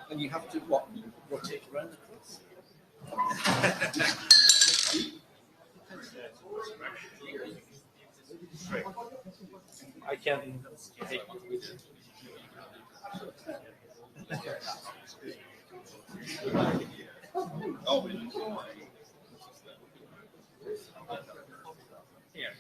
And you have to what? Rotate around the cross? I can take one with you. Oh, here.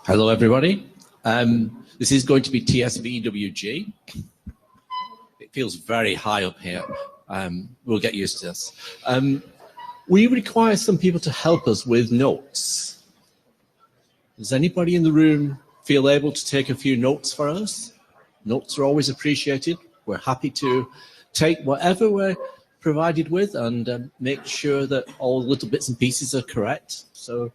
Hello, everybody. This is going to be Tsvwg. It feels very high up here. We'll get used to this. We require some people to help us with notes. Does anybody in the room feel able to take a few notes for us? Notes are always appreciated. We're happy to take whatever we're provided with and make sure that all the little bits and pieces are correct. So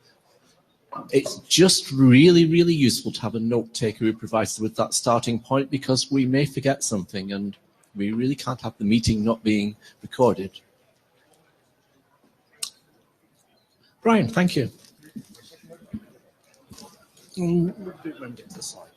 it's just really, really useful to have a note taker who provides us with that starting point, because we may forget something and we really can't have the meeting not being recorded. Brian, thank you. Get this slide.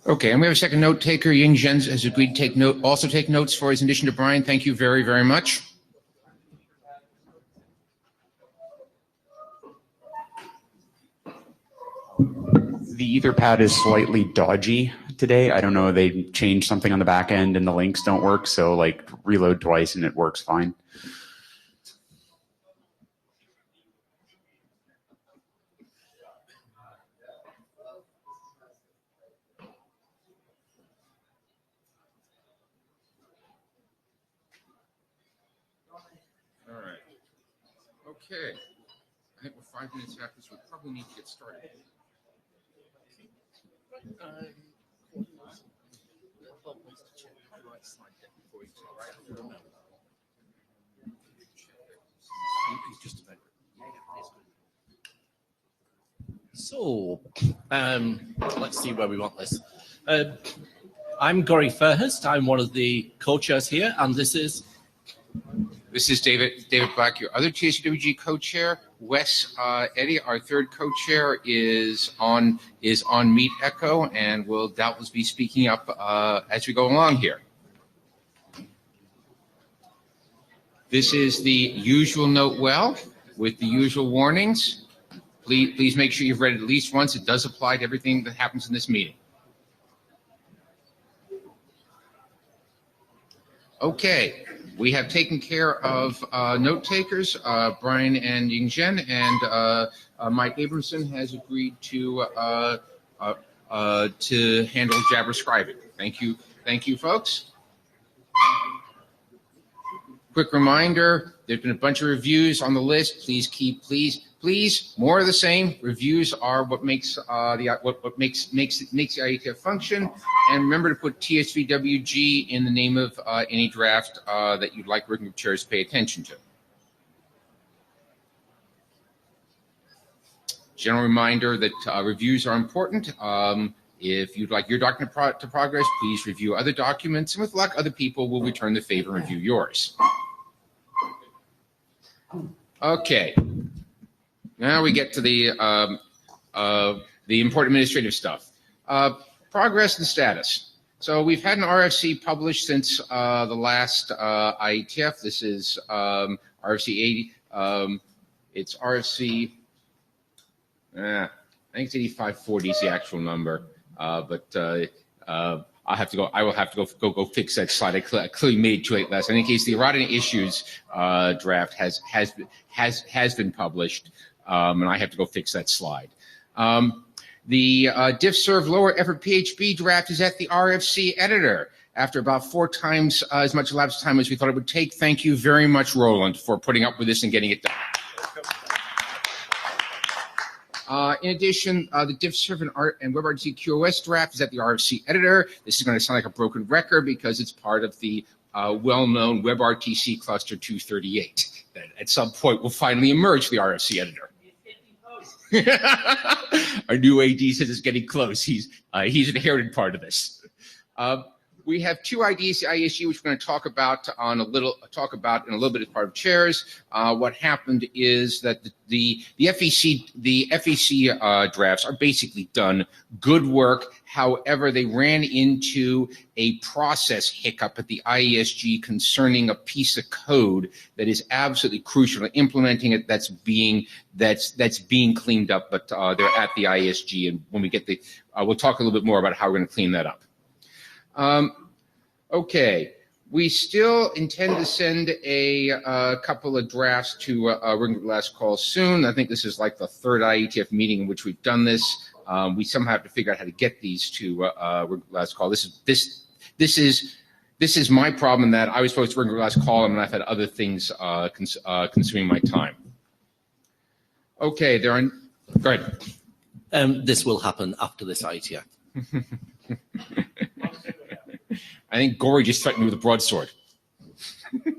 Okay, and we have a second note taker. Ying Zhen has agreed to take notes for his addition to Brian. Thank you very, very much. The Etherpad is slightly dodgy today. I don't know, they changed something on the back end and the links don't work, so like reload twice and it works fine. All right. Okay. I think we're 5 minutes after, so we probably need to get started. So, let's see where we want this. I'm Gori Fairhurst. I'm one of the co-chairs here, and this is David Black, your other TSWG co-chair. Wes Eddy, our third co-chair, is on Meet Echo and will doubtless be speaking up as we go along here. This is the usual note well with the usual warnings. Please make sure you've read it at least once. It does apply to everything that happens in this meeting. Okay, we have taken care of note takers, Brian and Ying Zhen, and Mike Abramson has agreed to handle jabber scribing. Thank you, folks. Quick reminder: there's been a bunch of reviews on the list. Please, more of the same. Reviews are what makes what makes the IETF function. And remember to put TSVWG in the name of any draft that you'd like working group chairs to pay attention to. General reminder that reviews are important. If you'd like your document to progress, please review other documents, and with luck, other people will return the favor and review yours. Okay. Now we get to the important administrative stuff. Progress and status. So we've had an RFC published since the last IETF. This is RFC 80. It's RFC, I think it's 8540 is the actual number. But I will have to go fix that slide. I clearly made it too late last. In any case, the eroding issues draft has been published, and I have to go fix that slide. The diff-serve lower effort PHP draft is at the RFC editor after about 4 times as much elapsed time as we thought it would take. Thank you very much, Roland, for putting up with this and getting it done. In addition, the diff-serve and WebRTC QoS draft is at the RFC editor. This is going to sound like a broken record because it's part of the well-known WebRTC cluster 238 that at some point will finally emerge for the RFC editor. Our new AD says it's getting close. He's inherited part of this. We have 2 IDs, the ISG, which we're going to talk about in a little bit as part of chairs. What happened is that the FEC drafts are basically done. Good work. However, they ran into a process hiccup at the IESG concerning a piece of code that is absolutely crucial to implementing it. That's being cleaned up, but they're at the IESG, and when we get we'll talk a little bit more about how we're going to clean that up. Okay, we still intend to send a couple of drafts to Working Group Last Call soon. I think this is like the 3rd IETF meeting in which we've done this. We somehow have to figure out how to get these to Working Group Last Call. This is my problem in that I was supposed to Working Group Last Call and I've had other things consuming my time. Okay, go ahead. this will happen after this IETF. I think Gori just threatened me with a broadsword. After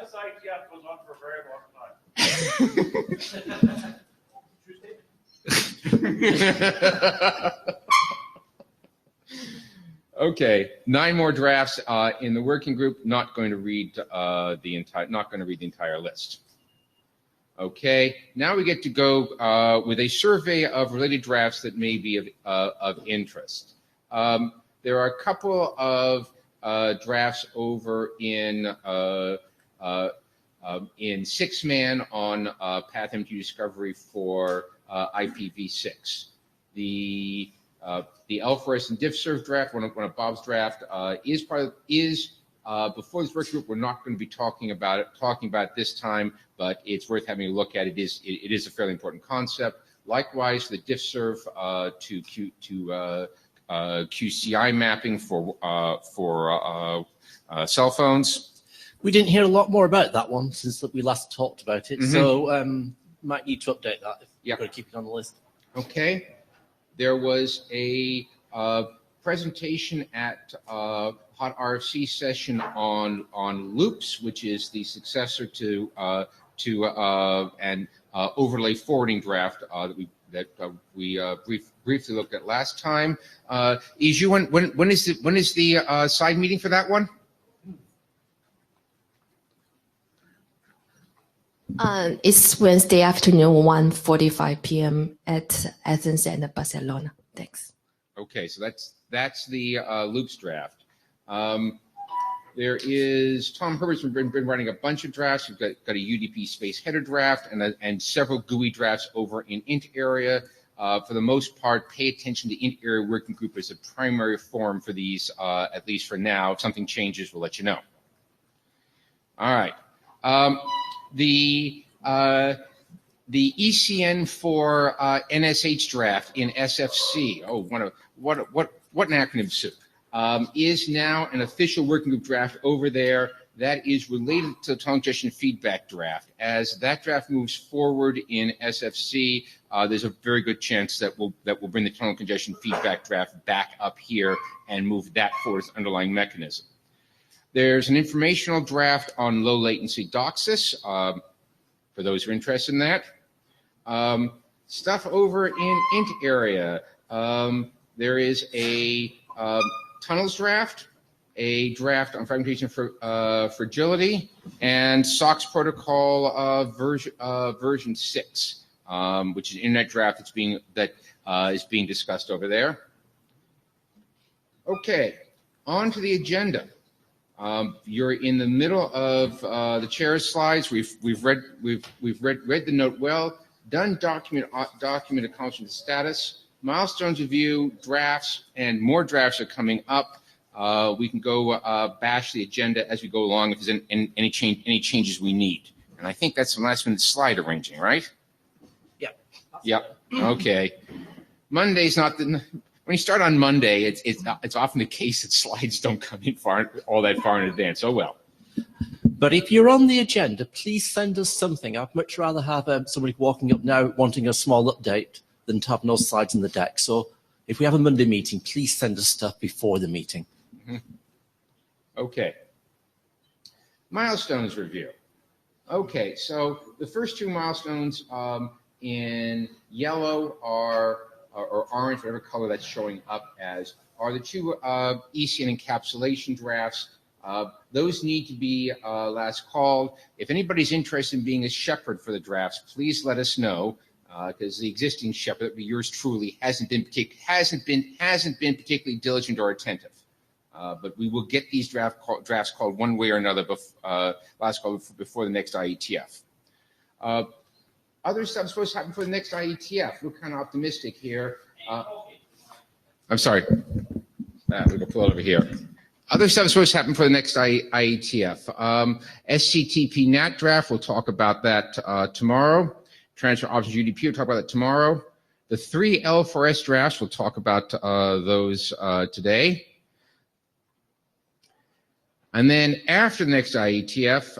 this IETF goes on for a very long time. Okay, 9 more drafts in the working group. Not going to read the entire list. Okay, now we get to go with a survey of related drafts that may be of interest. There are a couple of drafts over in 6-man on PathMQ discovery for IPv6. The L4S and DiffServ draft, one of Bob's draft, is before this working group. We're not going to be talking about it this time, but it's worth having a look at. It is a fairly important concept. Likewise, the DiffServ to QCI mapping for cell phones. We didn't hear a lot more about that one since we last talked about it, so might need to update that if you're going to keep it on the list. Okay. There was a presentation at Hot RFC session on loops, which is the successor to an overlay forwarding draft that we briefly looked at last time. Iju, when is the side meeting for that one? It's Wednesday afternoon, 1:45 p.m. at Athens and Barcelona. Thanks. Okay, so that's the loops draft. There is Tom Herbert's been running a bunch of drafts. We've got a UDP space header draft and several GUI drafts over in int area. For the most part, pay attention to int area working group as a primary forum for these, at least for now. If something changes, we'll let you know. All right. The ECN for NSH draft in SFC. Oh, what an acronym soup. Is now an official working group draft over there that is related to the tunnel congestion feedback draft. As that draft moves forward in SFC, there's a very good chance that we'll bring the tunnel congestion feedback draft back up here and move that forward as underlying mechanism. There's an informational draft on low latency DOCSIS, for those who are interested in that. Stuff over in int area. There is a tunnels draft, a draft on fragmentation for fragility, and SOX protocol version 6, which is an internet draft is being discussed over there. Okay, on to the agenda. You're in the middle of the chair's slides. We've read the note well. Done document accomplishment status, milestones review, drafts, and more drafts are coming up. We can go bash the agenda as we go along if there's any changes we need. And I think that's the last minute slide arranging, right? Yep. Okay. Monday's not the. When you start on Monday, it's often the case that slides don't come in all that far in advance. Oh well. But if you're on the agenda, please send us something. I'd much rather have somebody walking up now wanting a small update than to have no slides in the deck. So if we have a Monday meeting, please send us stuff before the meeting. Mm-hmm. Okay. Milestones review. Okay, so the first two milestones in yellow or orange, whatever color that's showing up as, are the two ECN encapsulation drafts. Those need to be last called. If anybody's interested in being a shepherd for the drafts, please let us know, because the existing shepherd, that would be yours truly, hasn't been particularly diligent or attentive. But we will get these drafts called one way or another last call before the next IETF. Other stuff is supposed to happen for the next IETF. We're kind of optimistic here. I'm sorry. We're going to pull it over here. Other stuff is supposed to happen for the next IETF. SCTP NAT draft, we'll talk about that tomorrow. Transfer options UDP, we'll talk about that tomorrow. The 3 L4S drafts, we'll talk about those today. And then after the next IETF,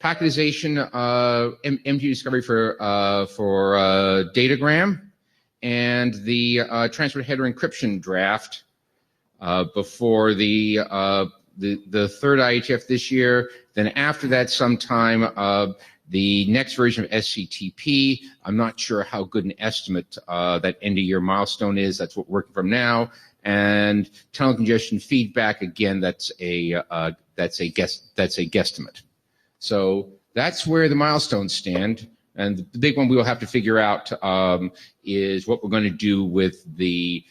packetization, MQ discovery for datagram, and the transport header encryption draft before the third IETF this year. Then after that, sometime the next version of SCTP. I'm not sure how good an estimate that end of year milestone is. That's what we're working from now. And tunnel congestion feedback, again, that's a guesstimate. So that's where the milestones stand. And the big one we will have to figure out is what we're going to do with the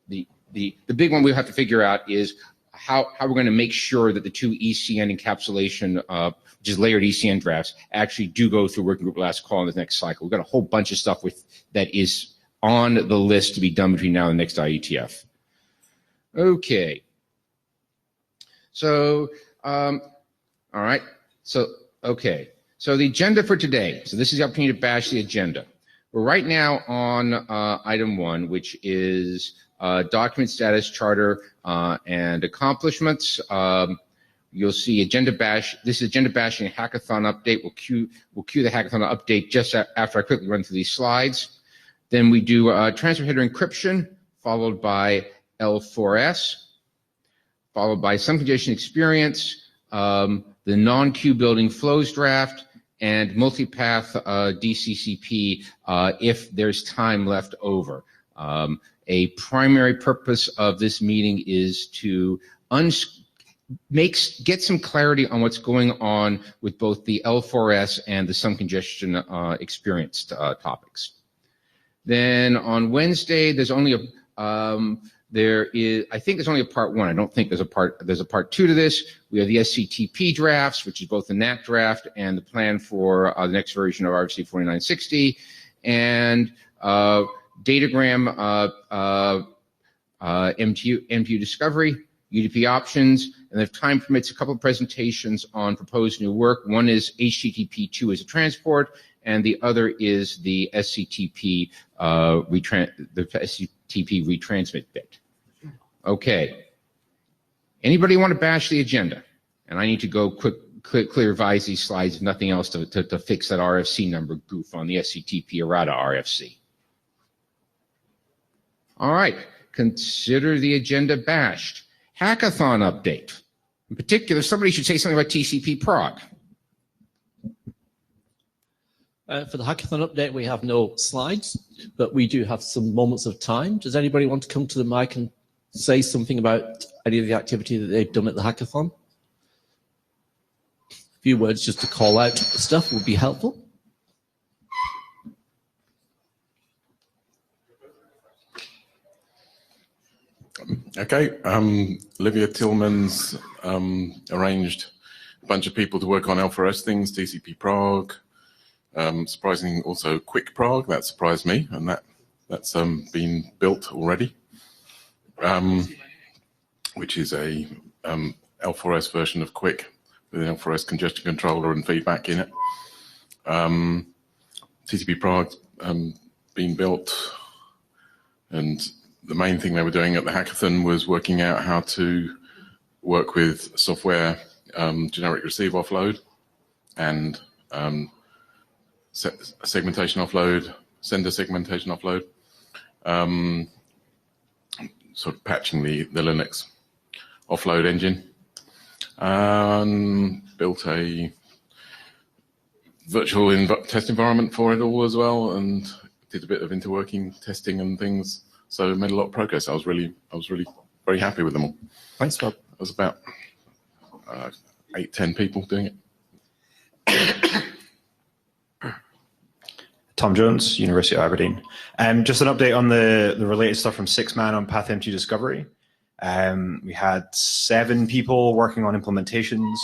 big one we'll have to figure out is how we're going to make sure that the two ECN encapsulation, which is layered ECN drafts, actually do go through working group last call in the next cycle. We've got a whole bunch of stuff that is on the list to be done between now and the next IETF. Okay. So, all right. So, okay. So the agenda for today. So this is the opportunity to bash the agenda. We're right now on item 1, which is document status, charter, and accomplishments. You'll see agenda bash. This is agenda bashing a hackathon update. We'll cue the hackathon update just after I quickly run through these slides. Then we do transfer header encryption, followed by L4S, followed by some congestion experience, the non-queue building flows draft, and multipath DCCP if there's time left over. A primary purpose of this meeting is to get some clarity on what's going on with both the L4S and the some congestion experienced topics. Then on Wednesday, there's only I think there's only a part 1. I don't think there's a part 2 to this. We have the SCTP drafts, which is both the NAT draft and the plan for the next version of RFC 4960, and datagram MTU discovery, UDP options, and if time permits, a couple of presentations on proposed new work. One is HTTP2 as a transport, and the other is the SCTP SCTP retransmit bit. Okay. Anybody want to bash the agenda? And I need to go clear revise these slides, if nothing else, to fix that RFC number goof on the SCTP errata RFC. All right. Consider the agenda bashed. Hackathon update. In particular, somebody should say something about TCP Prague. For the hackathon update, we have no slides, but we do have some moments of time. Does anybody want to come to the mic and say something about any of the activity that they've done at the hackathon? A few words just to call out stuff would be helpful. Okay, Olivia Tillman's arranged a bunch of people to work on L4S things, TCP Prague, surprisingly also Quick Prague, that surprised me, and that's been built already, which is a L4S version of Quick with an L4S congestion controller and feedback in it. TCP Prague being built, and the main thing they were doing at the hackathon was working out how to work with software generic receive offload and segmentation offload, sender segmentation offload, sort of patching the Linux offload engine. Built a virtual test environment for it all as well, and did a bit of interworking testing and things. So made a lot of progress. I was really very happy with them all. Thanks, Bob. It was about 8-10 people doing it. Tom Jones, University of Aberdeen. Just an update on the related stuff from 6man on PathMT discovery. We had 7 people working on implementations.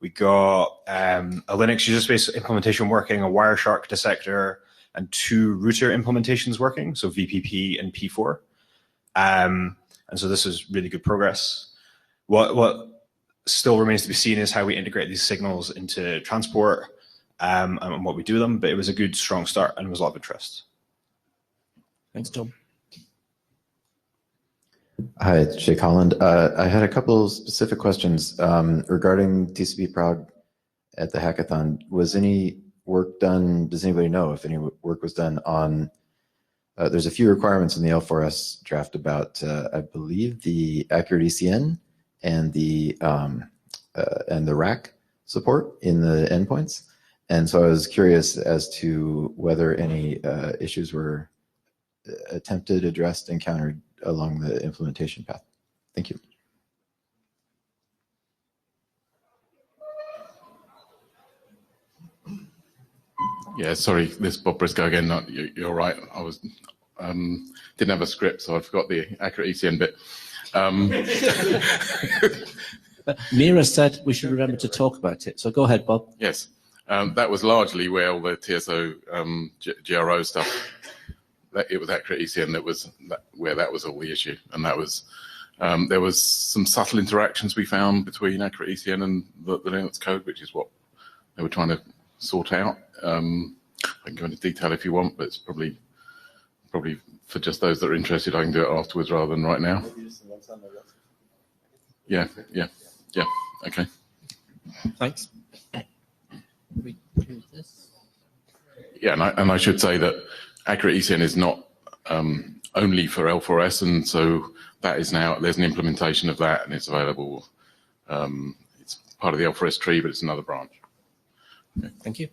We got a Linux user space implementation working, a Wireshark dissector, and 2 router implementations working, so VPP and P4. And so this is really good progress. What still remains to be seen is how we integrate these signals into transport and what we do with them, but it was a good, strong start and there was a lot of interest. Thanks, Tom. Hi, it's Jake Holland. I had a couple specific questions regarding TCP Prague at the hackathon. Was any work done, does anybody know if any work was done on, there's a few requirements in the L4S draft about, I believe, the accurate ECN and the rack support in the endpoints. And so I was curious as to whether any issues were attempted, addressed, encountered along the implementation path. Thank you. Yeah, sorry, this is Bob Briscoe again. You're right. I was didn't have a script, so I forgot the accurate ECN bit. Mira said we should remember to talk about it. So go ahead, Bob. Yes, that was largely where all the TSO GRO stuff. It was accurate ECN where that was all the issue, and that was there was some subtle interactions we found between accurate ECN and the Linux code, which is what they were trying to sort out. I can go into detail if you want, but it's probably for just those that are interested, I can do it afterwards rather than right now. Yeah. Okay. Thanks. Yeah, and I should say that accurate ECN is not only for L4S, and so that is now, there's an implementation of that, and it's available. It's part of the L4S tree, but it's another branch. Okay. Thank you.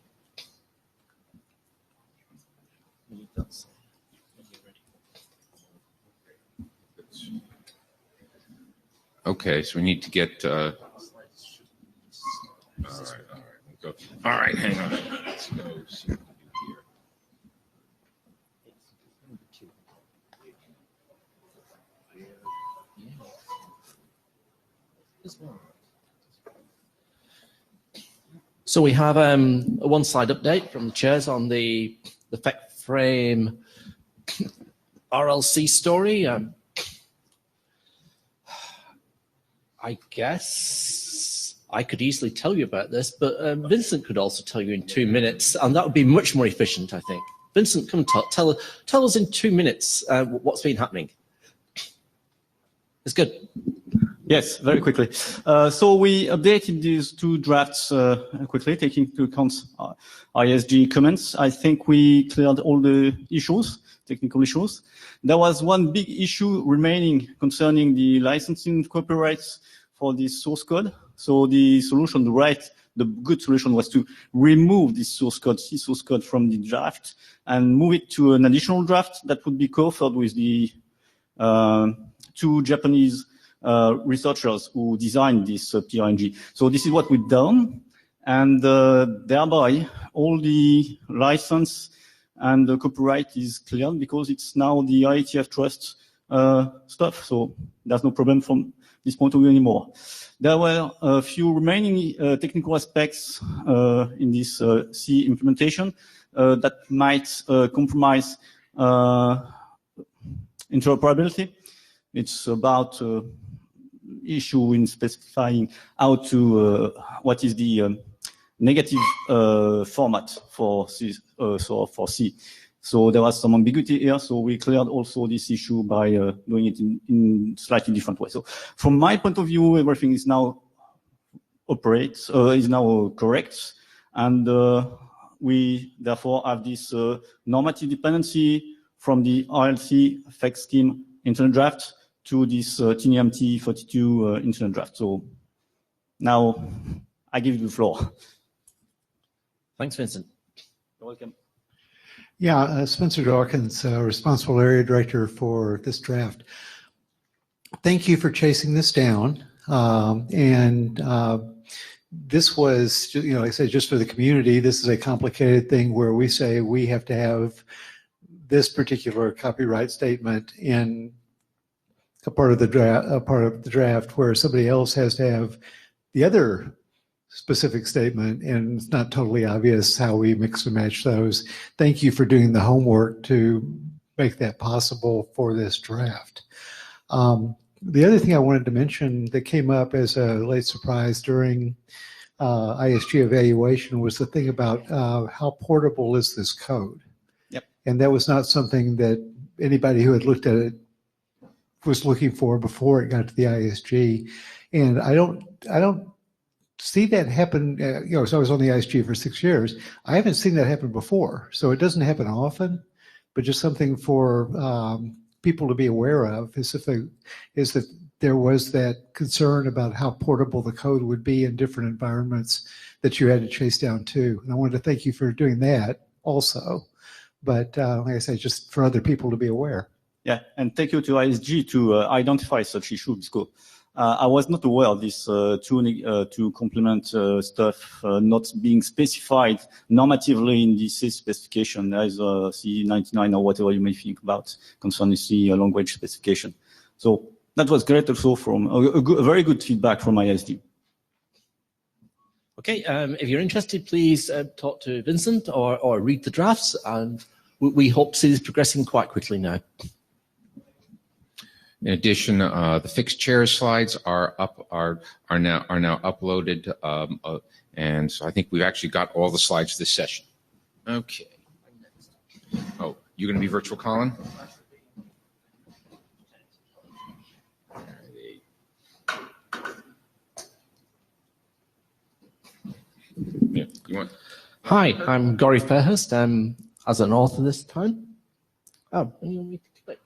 Okay, so we need to get. All right, hang on. Let's go see what we do here. So we have a one-slide update from the chairs on the FEC frame RLC story. I guess I could easily tell you about this, but Vincent could also tell you in 2 minutes, and that would be much more efficient, I think. Vincent, come tell us in 2 minutes what's been happening. It's good. Yes, very quickly. So we updated these two drafts quickly, taking into account ISG comments. I think we cleared all the issues, technical issues. There was one big issue remaining concerning the licensing copyrights for this source code. So the solution, the good solution was to remove this source code, C source code from the draft and move it to an additional draft that would be co-authored with the two Japanese researchers who designed this PRNG. So this is what we've done, and thereby all the license and the copyright is cleared because it's now the IETF trust stuff. So there's no problem from this point of view anymore. There were a few remaining technical aspects in this C implementation that might compromise interoperability. It's about issue in specifying how to what is the negative format for C. So there was some ambiguity here. So we cleared also this issue by doing it in slightly different way. So from my point of view, everything is now is now correct, and we therefore have this normative dependency from the RLC FEC scheme internal draft to this TNMT 42 internal draft. So now I give you the floor. Thanks, Vincent. You're welcome. Yeah, Spencer Dawkins, Responsible Area Director for this draft. Thank you for chasing this down. This was, like I said, just for the community, this is a complicated thing where we say we have to have this particular copyright statement in a part of the draft, where somebody else has to have the other specific statement, and it's not totally obvious how we mix and match those. Thank you for doing the homework to make that possible for this draft. The other thing I wanted to mention that came up as a late surprise during ISG evaluation was the thing about how portable is this code. Yep. And that was not something that anybody who had looked at it was looking for before it got to the ISG. And I don't see that happen. So I was on the ISG for 6 years. I haven't seen that happen before. So it doesn't happen often, but just something for people to be aware of is that there was that concern about how portable the code would be in different environments that you had to chase down too. And I wanted to thank you for doing that also. But like I say, just for other people to be aware. Yeah, and thank you to ISG to identify such issues, because I was not aware of this two complement stuff not being specified normatively in the C specification as C99 or whatever you may think about concerning C language specification. So that was great also from a very good feedback from ISD. Okay, if you're interested, please talk to Vincent or read the drafts, and we hope to see this progressing quite quickly now. In addition, the fixed chair slides are now uploaded, and so I think we've actually got all the slides for this session. Okay. Oh, you're going to be virtual, Colin? Yeah, you want? Hi, I'm Gori Fairhurst. As an author this time. Oh, you want me to click?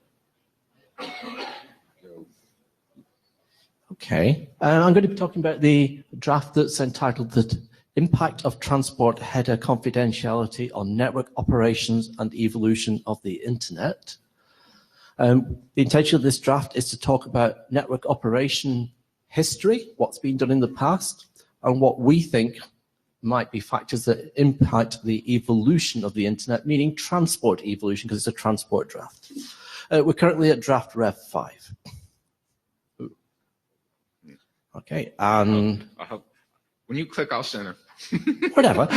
Okay, I'm going to be talking about the draft that's entitled "The Impact of Transport Header Confidentiality on Network Operations and Evolution of the Internet." The intention of this draft is to talk about network operation history, what's been done in the past, and what we think might be factors that impact the evolution of the internet, meaning transport evolution, because it's a transport draft. We're currently at draft Rev 5. Okay, and when you click, I'll center. Whatever.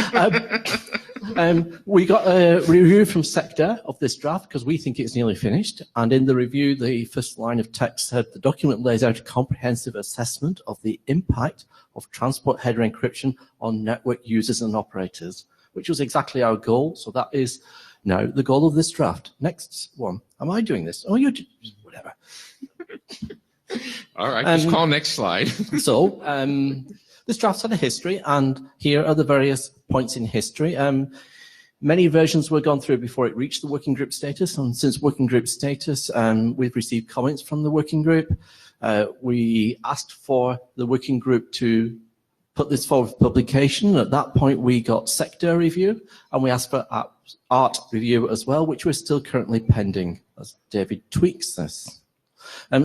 We got a review from Sector of this draft because we think it's nearly finished. And in the review, the first line of text said the document lays out a comprehensive assessment of the impact of transport header encryption on network users and operators, which was exactly our goal. So that is now the goal of this draft. Next one. Am I doing this? Oh, you're whatever. All right, just call next slide. So this draft's had a history, and here are the various points in history. Many versions were gone through before it reached the working group status, and since working group status, we've received comments from the working group. We asked for the working group to put this forward for publication. At that point, we got sector review, and we asked for art review as well, which we're still currently pending as David tweaks this.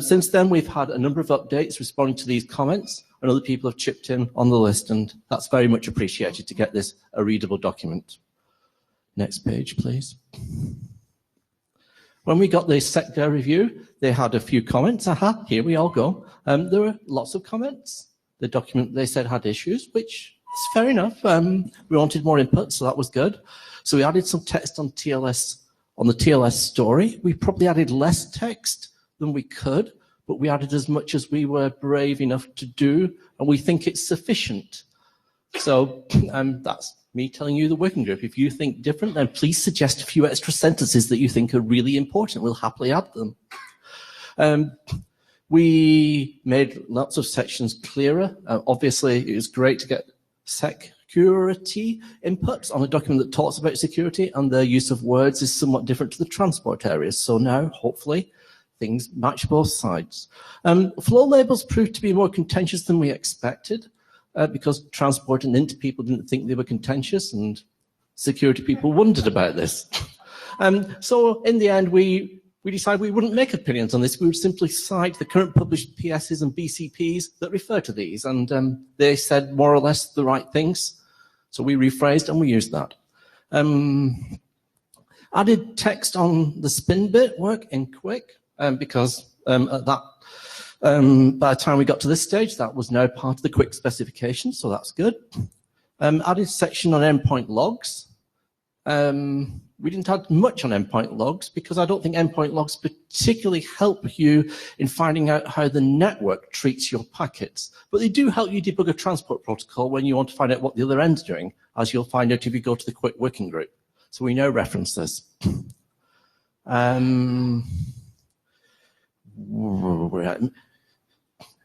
Since then, we've had a number of updates responding to these comments, and other people have chipped in on the list, and that's very much appreciated to get this a readable document. Next page, please. When we got the sector review, they had a few comments. Here we all go. There were lots of comments. The document, they said, had issues, which is fair enough. We wanted more input, so that was good. So we added some text on TLS, on the TLS story. We probably added less text than we could, but we added as much as we were brave enough to do, and we think it's sufficient. So that's me telling you the working group. If you think different, then please suggest a few extra sentences that you think are really important. We'll happily add them. We made lots of sections clearer. Obviously, it was great to get security inputs on a document that talks about security, and the use of words is somewhat different to the transport areas. So now, hopefully, things match both sides. Flow labels proved to be more contentious than we expected because transport and int people didn't think they were contentious, and security people wondered about this. So in the end, we decided we wouldn't make opinions on this. We would simply cite the current published PSs and BCPs that refer to these, and they said more or less the right things. So we rephrased and we used that. Added text on the spin bit work in Quick. Because by the time we got to this stage, that was now part of the Quick specification, so that's good. Added section on endpoint logs. We didn't add much on endpoint logs because I don't think endpoint logs particularly help you in finding out how the network treats your packets. But they do help you debug a transport protocol when you want to find out what the other end's doing, as you'll find out if you go to the Quick working group. So we now reference this.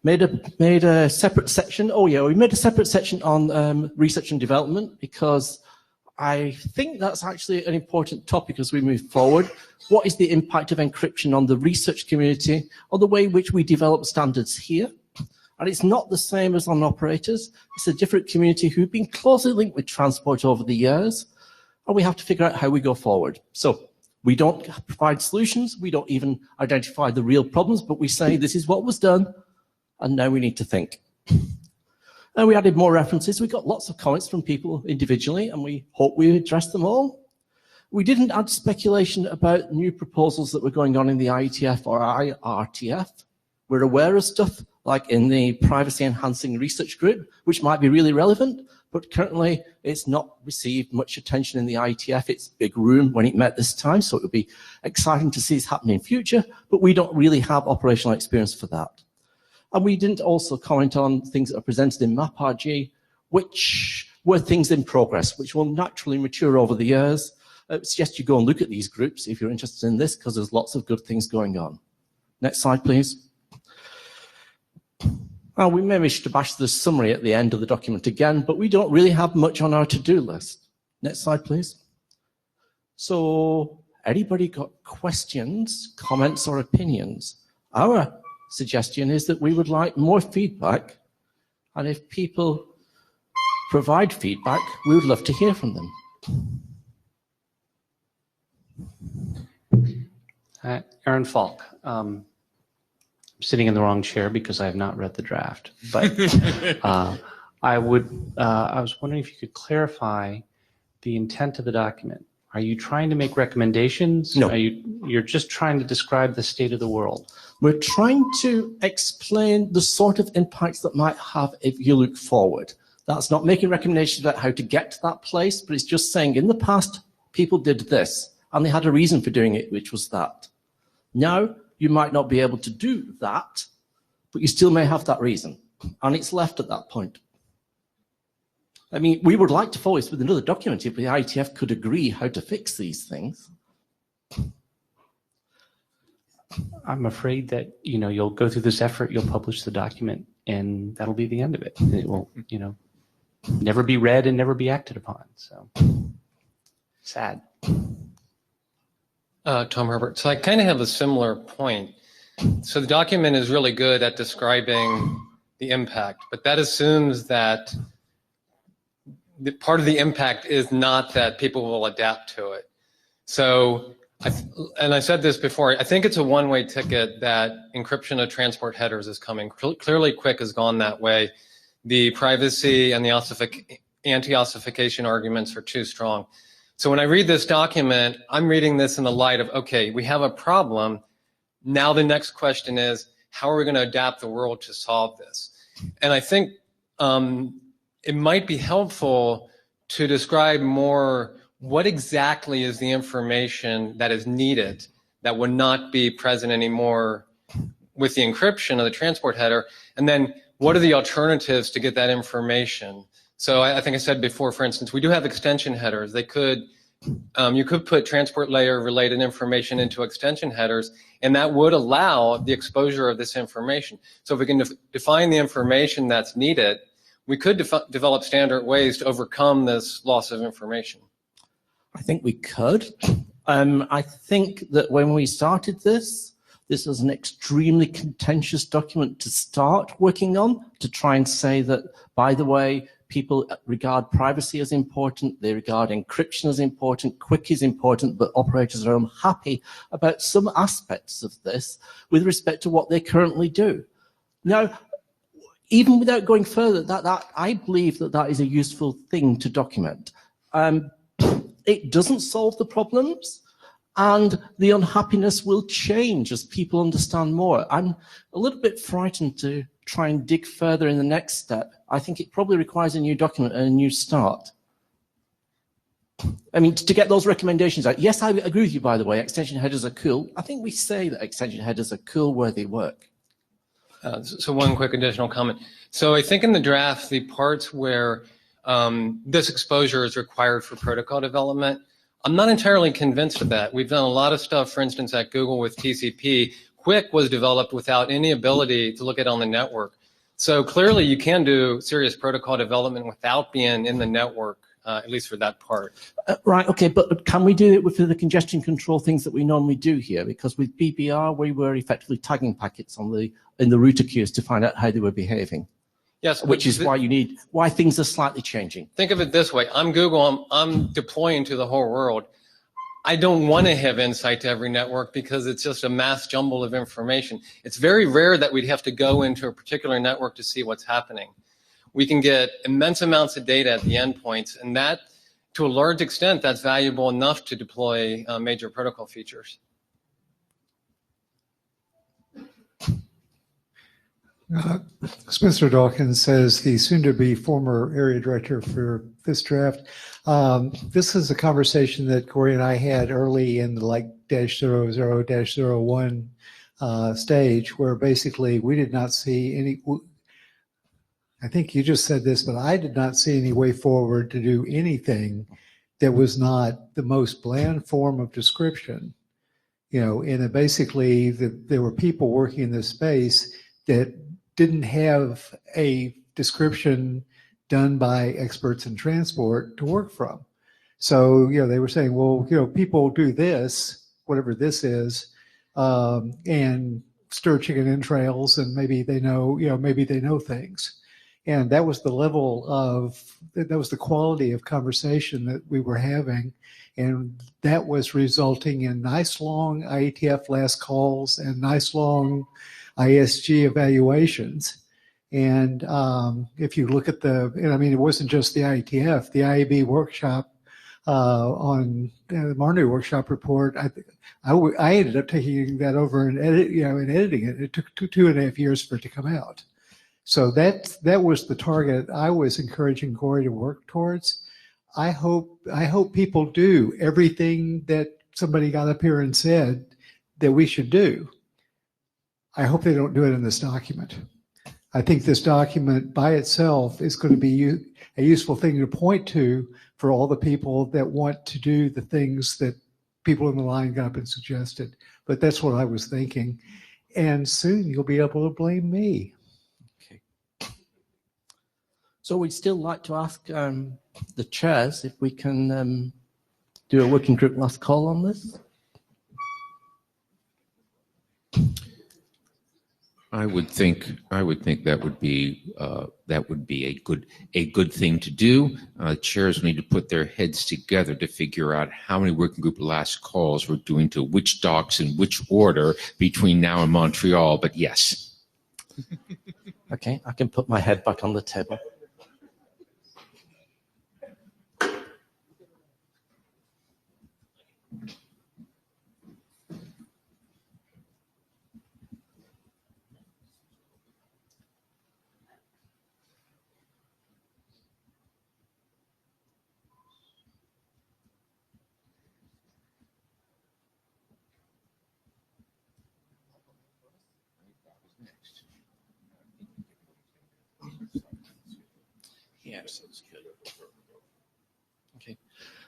Made a separate section. Oh yeah, we made a separate section on research and development because I think that's actually an important topic as we move forward. What is the impact of encryption on the research community, or the way in which we develop standards here? And it's not the same as on operators. It's a different community who've been closely linked with transport over the years, and we have to figure out how we go forward. So we don't provide solutions. We don't even identify the real problems, but we say this is what was done, and now we need to think. And we added more references. We got lots of comments from people individually, and we hope we addressed them all. We didn't add speculation about new proposals that were going on in the IETF or IRTF. We're aware of stuff like in the Privacy Enhancing Research Group, which might be really relevant, but currently it's not received much attention in the IETF. It's a big room when it met this time, so it would be exciting to see this happen in future, but we don't really have operational experience for that. And we didn't also comment on things that are presented in MapRG, which were things in progress, which will naturally mature over the years. I suggest you go and look at these groups if you're interested in this, because there's lots of good things going on. Next slide, please. Well, we may wish to bash the summary at the end of the document again, but we don't really have much on our to-do list. Next slide, please. So, anybody got questions, comments, or opinions? Our suggestion is that we would like more feedback, and if people provide feedback, we would love to hear from them. Aaron Falk. I'm sitting in the wrong chair because I have not read the draft, but I was wondering if you could clarify the intent of the document. Are you trying to make recommendations? No. You're just trying to describe the state of the world? We're trying to explain the sort of impacts that might have if you look forward. That's not making recommendations about how to get to that place, but it's just saying in the past, people did this, and they had a reason for doing it, which was that. Now, you might not be able to do that, but you still may have that reason, and it's left at that point. I mean, we would like to follow this with another document if the IETF could agree how to fix these things. I'm afraid that, you'll go through this effort, you'll publish the document, and that'll be the end of it. It will, never be read and never be acted upon. So, sad. Tom Herbert. So I kind of have a similar point. So the document is really good at describing the impact, but that assumes that the part of the impact is not that people will adapt to it. So, and I said this before, I think it's a one-way ticket that encryption of transport headers is coming. Clearly, Quick has gone that way. The privacy and the anti-ossification arguments are too strong. So when I read this document, I'm reading this in the light of, okay, we have a problem. Now the next question is, how are we going to adapt the world to solve this? And I think it might be helpful to describe more what exactly is the information that is needed that would not be present anymore with the encryption of the transport header, and then what are the alternatives to get that information? So I think I said before, for instance, we do have extension headers. They could, you could put transport layer related information into extension headers, and that would allow the exposure of this information. So if we can define the information that's needed, we could develop standard ways to overcome this loss of information. I think we could. I think that when we started this was an extremely contentious document to start working on, to try and say that, by the way, people regard privacy as important, they regard encryption as important, Quick is important, but operators are unhappy about some aspects of this with respect to what they currently do. Now, even without going further, that I believe that is a useful thing to document. It doesn't solve the problems, and the unhappiness will change as people understand more. I'm a little bit frightened to try and dig further in the next step. I think it probably requires a new document and a new start. I mean, to get those recommendations out. Yes, I agree with you, by the way, extension headers are cool. I think we say that extension headers are cool where they work. So one quick additional comment. So I think in the draft, the parts where this exposure is required for protocol development, I'm not entirely convinced of that. We've done a lot of stuff, for instance, at Google with TCP. Quick was developed without any ability to look at it on the network. So clearly you can do serious protocol development without being in the network, at least for that part. Right, okay, but can we do it with the congestion control things that we normally do here? Because with BBR, we were effectively tagging packets in the router queues to find out how they were behaving. Yes, which is why things are slightly changing. Think of it this way. I'm Google, I'm deploying to the whole world. I don't want to have insight to every network because it's just a mass jumble of information. It's very rare that we'd have to go into a particular network to see what's happening. We can get immense amounts of data at the endpoints, and that, to a large extent, that's valuable enough to deploy major protocol features. Spencer Dawkins says the soon-to-be former area director for this draft. This is a conversation that Corey and I had early in the -00-01 stage, where basically we did not see any. I think you just said this, but I did not see any way forward to do anything that was not the most bland form of description. And basically there were people working in this space that didn't have a description done by experts in transport to work from. So, they were saying, well, people do this, whatever this is, and stir chicken entrails, and maybe they know things. And that was the that was the quality of conversation that we were having. And that was resulting in nice long IETF last calls and nice long ISG evaluations. And if you look at it wasn't just the IETF, the IAB workshop on the Marnu workshop report. I ended up taking that over and editing it. It took two and a half years for it to come out. So that was the target I was encouraging Corey to work towards. I hope people do everything that somebody got up here and said that we should do. I hope they don't do it in this document. I think this document by itself is going to be a useful thing to point to for all the people that want to do the things that people in the line got up and suggested. But that's what I was thinking. And soon you'll be able to blame me. Okay. So we'd still like to ask the chairs if we can do a working group last call on this. I would think that would be a good thing to do. Chairs need to put their heads together to figure out how many working group last calls we're doing to which docs in which order between now and Montreal. But yes. Okay, I can put my head back on the table. Yes, that's good. Okay.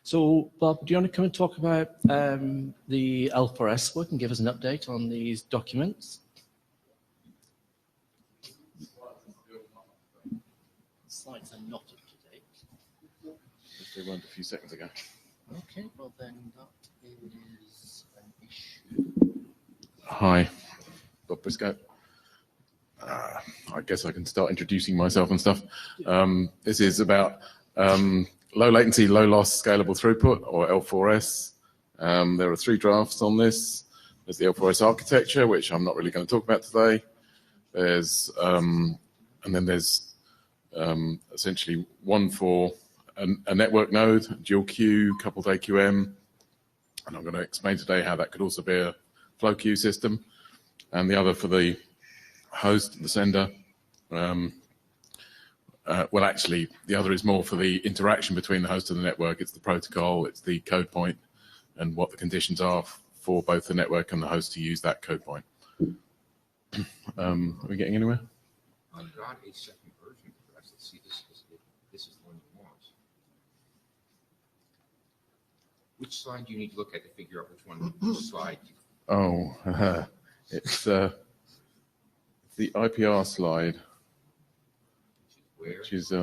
So, Bob, do you want to come and talk about the L4S work and give us an update on these documents? Slides are not up to date. They weren't a few seconds ago. Okay, well then that is an issue. Hi, Bob Briscoe. I guess I can start introducing myself and stuff. This is about low latency, low loss, scalable throughput, or L4S. There are 3 drafts on this. There's the L4S architecture, which I'm not really going to talk about today. There's and then there's essentially one for a network node, dual queue, coupled AQM, and I'm going to explain today how that could also be a flow queue system, and the other for the host, the sender. Well, actually, the other is more for the interaction between the host and the network. It's the protocol, it's the code point, and what the conditions are for both the network and the host to use that code point. Are we getting anywhere? I got a second version of this. Let's see, this is the one you want. Which slide do you need to look at to figure out which slide? It's the IPR slide, which is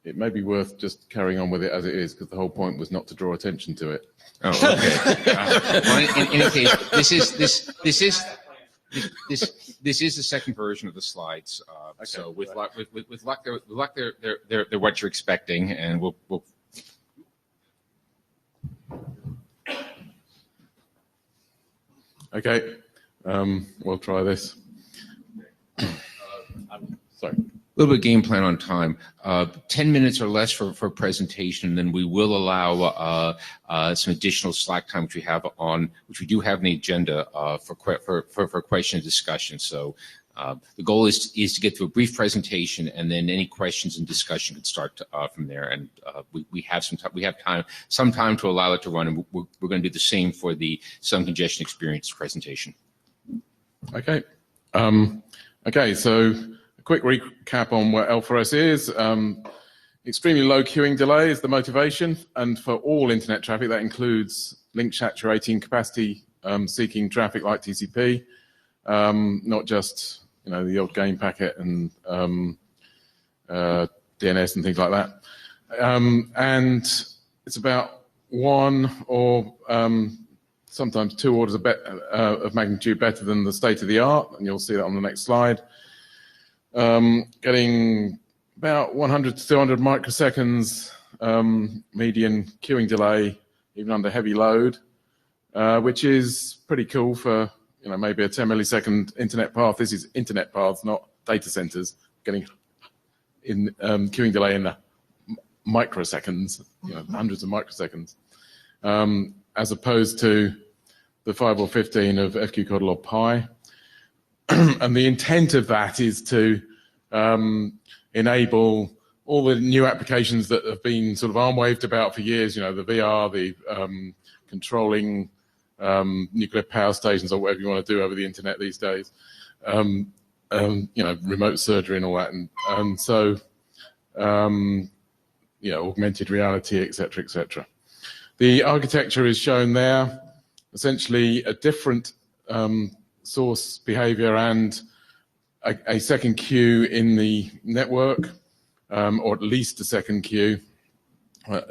it may be worth just carrying on with it as it is, because the whole point was not to draw attention to it. Oh, okay. Well, in any case, this is the second version of the slides. Okay. So with luck, they're what you're expecting, and we'll Okay, we'll try this. Sorry. A little bit of game plan on time. 10 minutes or less for presentation, and then we will allow some additional slack time, which we do have on the agenda for question and discussion. So the goal is to get through a brief presentation, and then any questions and discussion can start from there. And we have some time to allow it to run, and we're going to do the same for the sun congestion experience presentation. Okay. Okay, so a quick recap on what L4S is. Extremely low queuing delay is the motivation, and for all internet traffic, that includes link saturating, capacity seeking traffic like TCP, not just the odd game packet and DNS and things like that. And it's about 1 or sometimes 2 orders of magnitude better than the state of the art, and you'll see that on the next slide. Getting about 100 to 200 microseconds median queuing delay, even under heavy load, which is pretty cool for maybe a 10 millisecond internet path. This is internet paths, not data centers. Getting in queuing delay in the microseconds, hundreds of microseconds, as opposed to the 5 or 15 of FQ log pi. And the intent of that is to enable all the new applications that have been sort of arm-waved about for years, the VR, the controlling nuclear power stations, or whatever you want to do over the internet these days, remote surgery and all that. And so, augmented reality, et cetera, et cetera. The architecture is shown there, essentially a different source behavior and a second queue in the network, or at least a second queue,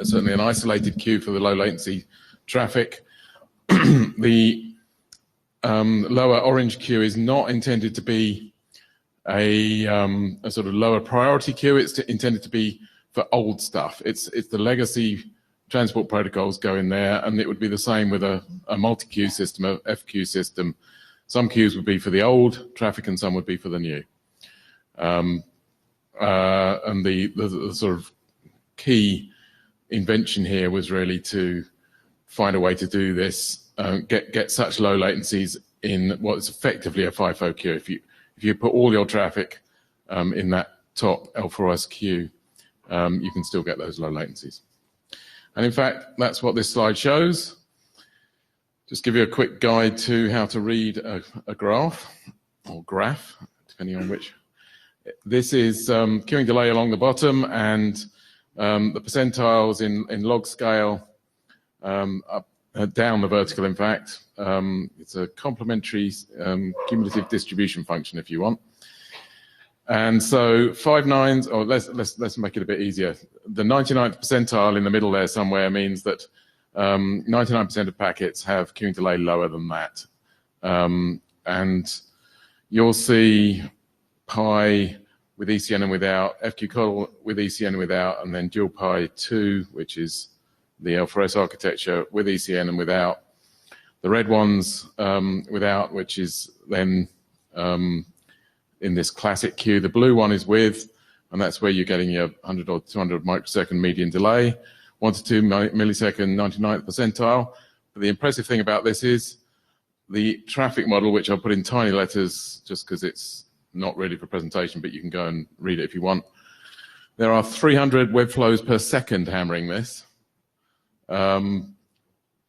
certainly an isolated queue for the low latency traffic. The lower orange queue is not intended to be a sort of lower priority queue. It's intended to be for old stuff. It's the legacy transport protocols go in there, and it would be the same with a multi-queue system, a FQ system. Some queues would be for the old traffic and some would be for the new. And the sort of key invention here was really to find a way to do this, get such low latencies in what is effectively a FIFO queue. If you put all your traffic in that top L4S queue, you can still get those low latencies. And in fact, that's what this slide shows. Just give you a quick guide to how to read a graph, or graph, depending on which. This is queuing delay along the bottom, and the percentiles in log scale up down the vertical, in fact. It's a complementary cumulative distribution function, if you want. And so 5 nines, or let's make it a bit easier. The 99th percentile in the middle there somewhere means that 99% of packets have queuing delay lower than that. And you'll see pi with ECN and without, FQ with ECN and without, and then dual pi 2, which is the L4S architecture with ECN and without. The red ones without, which is then in this classic queue. The blue one is with, and that's where you're getting your 100 or 200 microsecond median delay. 1 to 2 millisecond 99th percentile. But the impressive thing about this is the traffic model, which I'll put in tiny letters just because it's not really for presentation, but you can go and read it if you want. There are 300 web flows per second hammering this over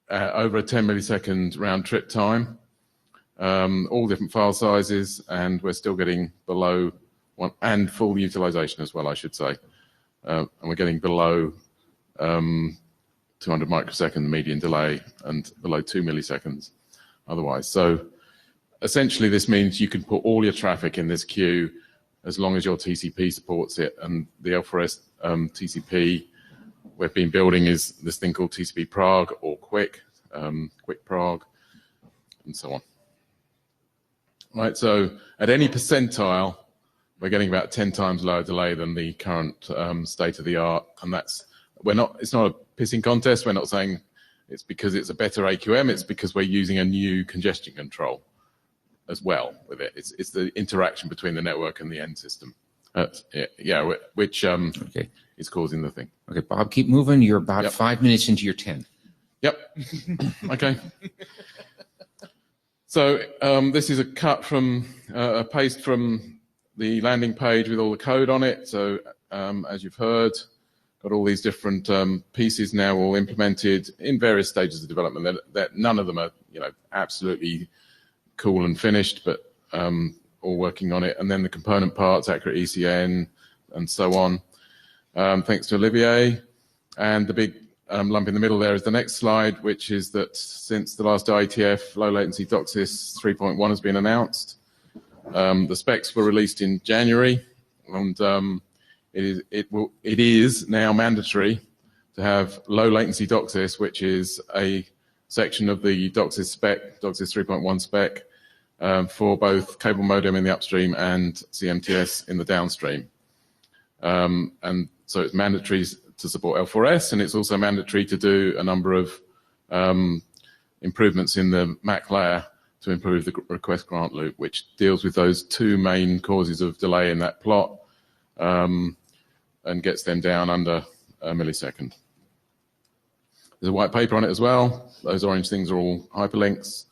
a 10 millisecond round trip time, all different file sizes, and we're still getting below 1, and full utilization as well, I should say. And we're getting below 200 microsecond median delay and below 2 milliseconds otherwise. So essentially this means you can put all your traffic in this queue as long as your TCP supports it, and the L4S TCP we've been building is this thing called TCP Prague or Quick Prague, and so on. Right, so at any percentile, we're getting about 10 times lower delay than the current state of the art, and that's, it's not a pissing contest. We're not saying it's because it's a better AQM, it's because we're using a new congestion control as well with it. It's the interaction between the network and the end system. Which is causing the thing. Okay, Bob, keep moving. You're about 5 minutes into your 10. Yep. Okay. So this is a cut from a paste from the landing page with all the code on it. So as you've heard, got all these different pieces now all implemented in various stages of development. That none of them are absolutely cool and finished, but all working on it. And then the component parts, accurate ECN, and so on. Thanks to Olivier. And the big lump in the middle there is the next slide, which is that since the last IETF, low latency DOCSIS 3.1 has been announced. The specs were released in January, and it is now mandatory to have low latency DOCSIS, which is a section of the DOCSIS spec, DOCSIS 3.1 spec, for both cable modem in the upstream and CMTS in the downstream. And so it's mandatory to support L4S, and it's also mandatory to do a number of improvements in the MAC layer to improve the request grant loop, which deals with those two main causes of delay in that plot and gets them down under a millisecond. There's a white paper on it as well. Those orange things are all hyperlinks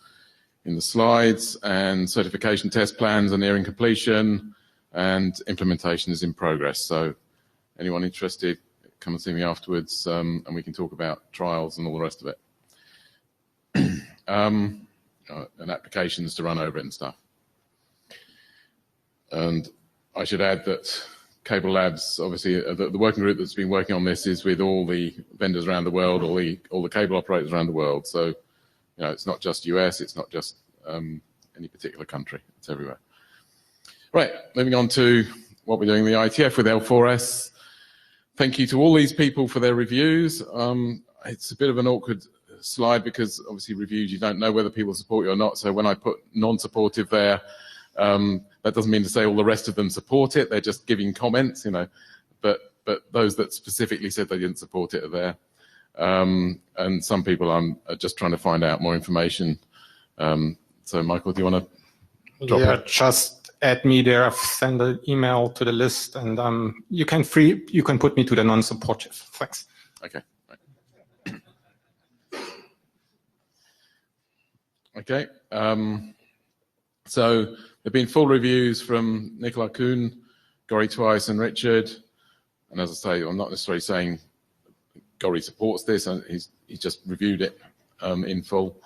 in the slides, and certification test plans are nearing completion, and implementation is in progress. So anyone interested, come and see me afterwards, and we can talk about trials and all the rest of it. And applications to run over it and stuff. And I should add that Cable Labs, obviously, the working group that's been working on this is with all the vendors around the world, all the cable operators around the world. So, it's not just US, it's not just any particular country, it's everywhere. Right, moving on to what we're doing in the IETF with L4S. Thank you to all these people for their reviews. It's a bit of an awkward slide because obviously reviews, you don't know whether people support you or not. So when I put non-supportive there, that doesn't mean to say all the rest of them support it. They're just giving comments, but those that specifically said they didn't support it are there. And some people are just trying to find out more information. So Michael, do you want to drop it? Just add me there. I've sent an email to the list, and you can put me to the non-supportive. Thanks. Okay. Okay. So there have been full reviews from Nicola Kuhn, Gori Twice, and Richard. And as I say, I'm not necessarily saying Gori supports this. He's just reviewed it in full,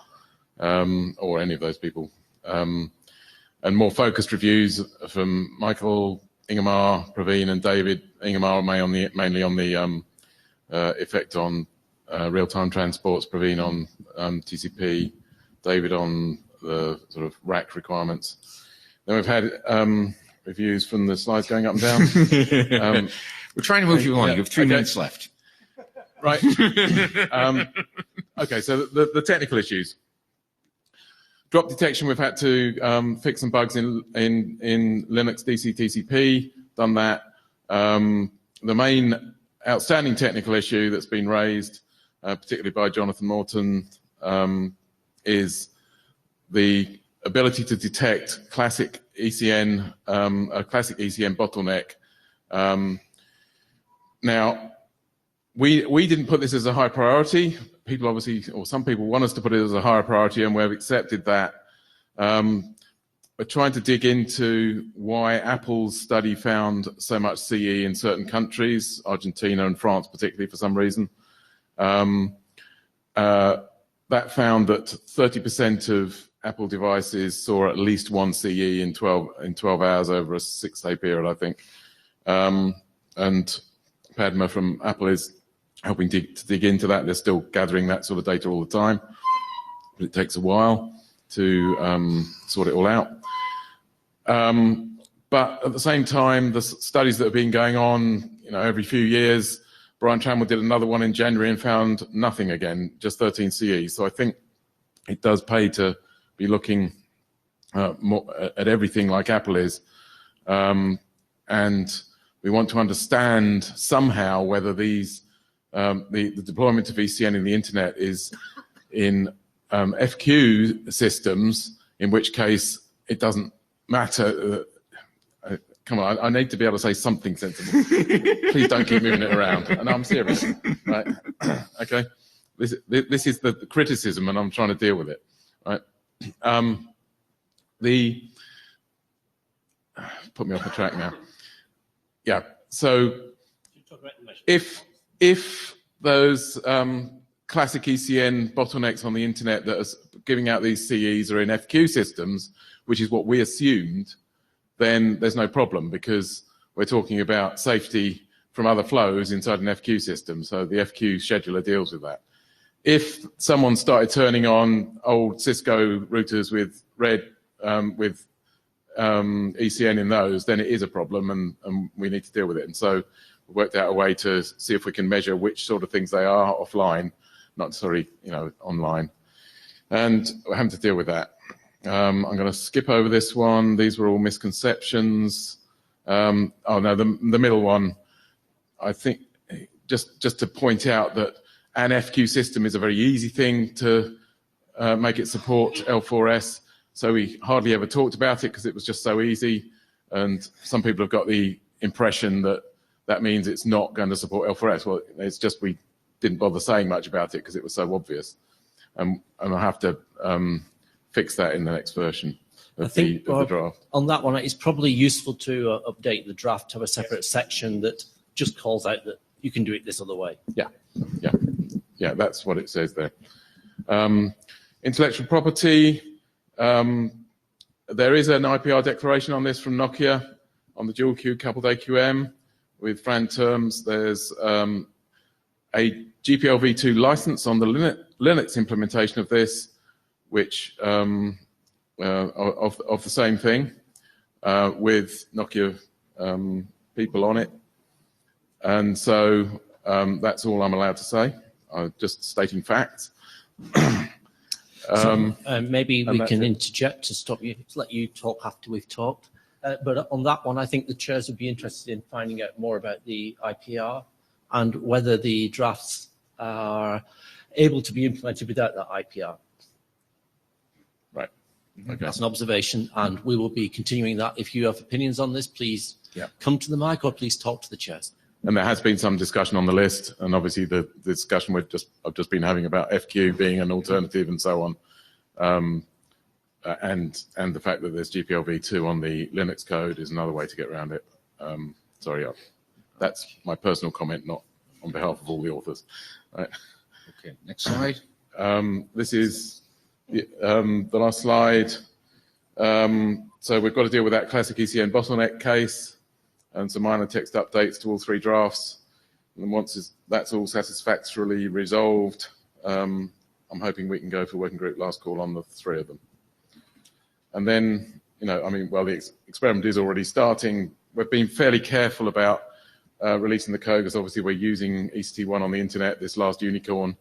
or any of those people. And more focused reviews from Michael, Ingemar, Praveen, and David. Ingemar mainly on the effect on real-time transports, Praveen on TCP, David on the sort of rack requirements. Then we've had reviews from the slides going up and down. We're trying to move you along. You have 3 minutes left. Right. Okay, so the technical issues. Drop detection, we've had to fix some bugs in Linux DC TCP, done that. The main outstanding technical issue that's been raised, particularly by Jonathan Morton, is the ability to detect classic ECN, a classic ECN bottleneck. Now, we didn't put this as a high priority. People obviously, or some people want us to put it as a higher priority, and we've accepted that. We're trying to dig into why Apple's study found so much CE in certain countries, Argentina and France particularly for some reason. That found that 30% of Apple devices saw at least one CE in 12 hours over a 6-day period, I think. And Padma from Apple is helping to dig into that. They're still gathering that sort of data all the time, but it takes a while to sort it all out. But at the same time, the studies that have been going on, every few years, Brian Trammell did another one in January and found nothing again, just 13 CE. So I think it does pay to be looking more at everything like Apple is. And we want to understand somehow whether these the deployment of ECN in the internet is in FQ systems, in which case it doesn't matter. Come on, I need to be able to say something sensible. Please don't keep moving it around. And I'm serious, right? Okay, this is the criticism, and I'm trying to deal with it, right? Put me off the track now. Yeah. So if those classic ECN bottlenecks on the internet that are giving out these CEs are in FQ systems, which is what we assumed, then there's no problem because we're talking about safety from other flows inside an FQ system. So the FQ scheduler deals with that. If someone started turning on old Cisco routers with with ECN in those, then it is a problem and we need to deal with it. And so we worked out a way to see if we can measure which sort of things they are offline, not necessarily, online. And we're having to deal with that. I'm going to skip over this one. These were all misconceptions. Oh no, the middle one, I think just to point out that an FQ system is a very easy thing to make it support L4S. So we hardly ever talked about it because it was just so easy. And some people have got the impression that that means it's not going to support L4S. Well, it's just we didn't bother saying much about it because it was so obvious. And I'll have to fix that in the next version of the draft. On that one, it's probably useful to update the draft to have a separate section that just calls out that you can do it this other way. Yeah, that's what it says there. Intellectual property. There is an IPR declaration on this from Nokia on the dual queue coupled AQM with FRAND terms. There's a GPLv2 license on the Linux implementation of this, which of the same thing with Nokia people on it. And so that's all I'm allowed to say. Just stating facts. Maybe we can interject to stop you, to let you talk after we've talked. But on that one, I think the chairs would be interested in finding out more about the IPR and whether the drafts are able to be implemented without that IPR. Right. Okay. That's an observation, and we will be continuing that. If you have opinions on this, please come to the mic or please talk to the chairs. And there has been some discussion on the list, and obviously the discussion I've just been having about FQ being an alternative and so on, and the fact that there's GPLv2 on the Linux code is another way to get around it. Sorry, that's my personal comment, not on behalf of all the authors. Right. Okay, next slide. This is the last slide. So we've got to deal with that classic ECN bottleneck case and some minor text updates to all three drafts. And once that's all satisfactorily resolved, I'm hoping we can go for working group last call on the three of them. And then, the experiment is already starting. We've been fairly careful about releasing the code because obviously we're using ECT1 on the internet, this last unicorn.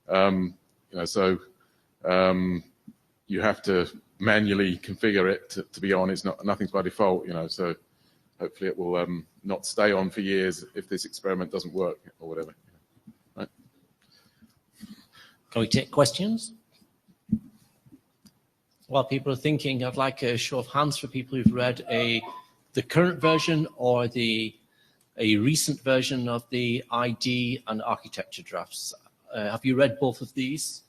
So you have to manually configure it to be on. It's nothing's by default, so hopefully it will not stay on for years if this experiment doesn't work or whatever. Right. Can we take questions? While people are thinking, I'd like a show of hands for people who've read the current version or a recent version of the ID and architecture drafts. Have you read both of these?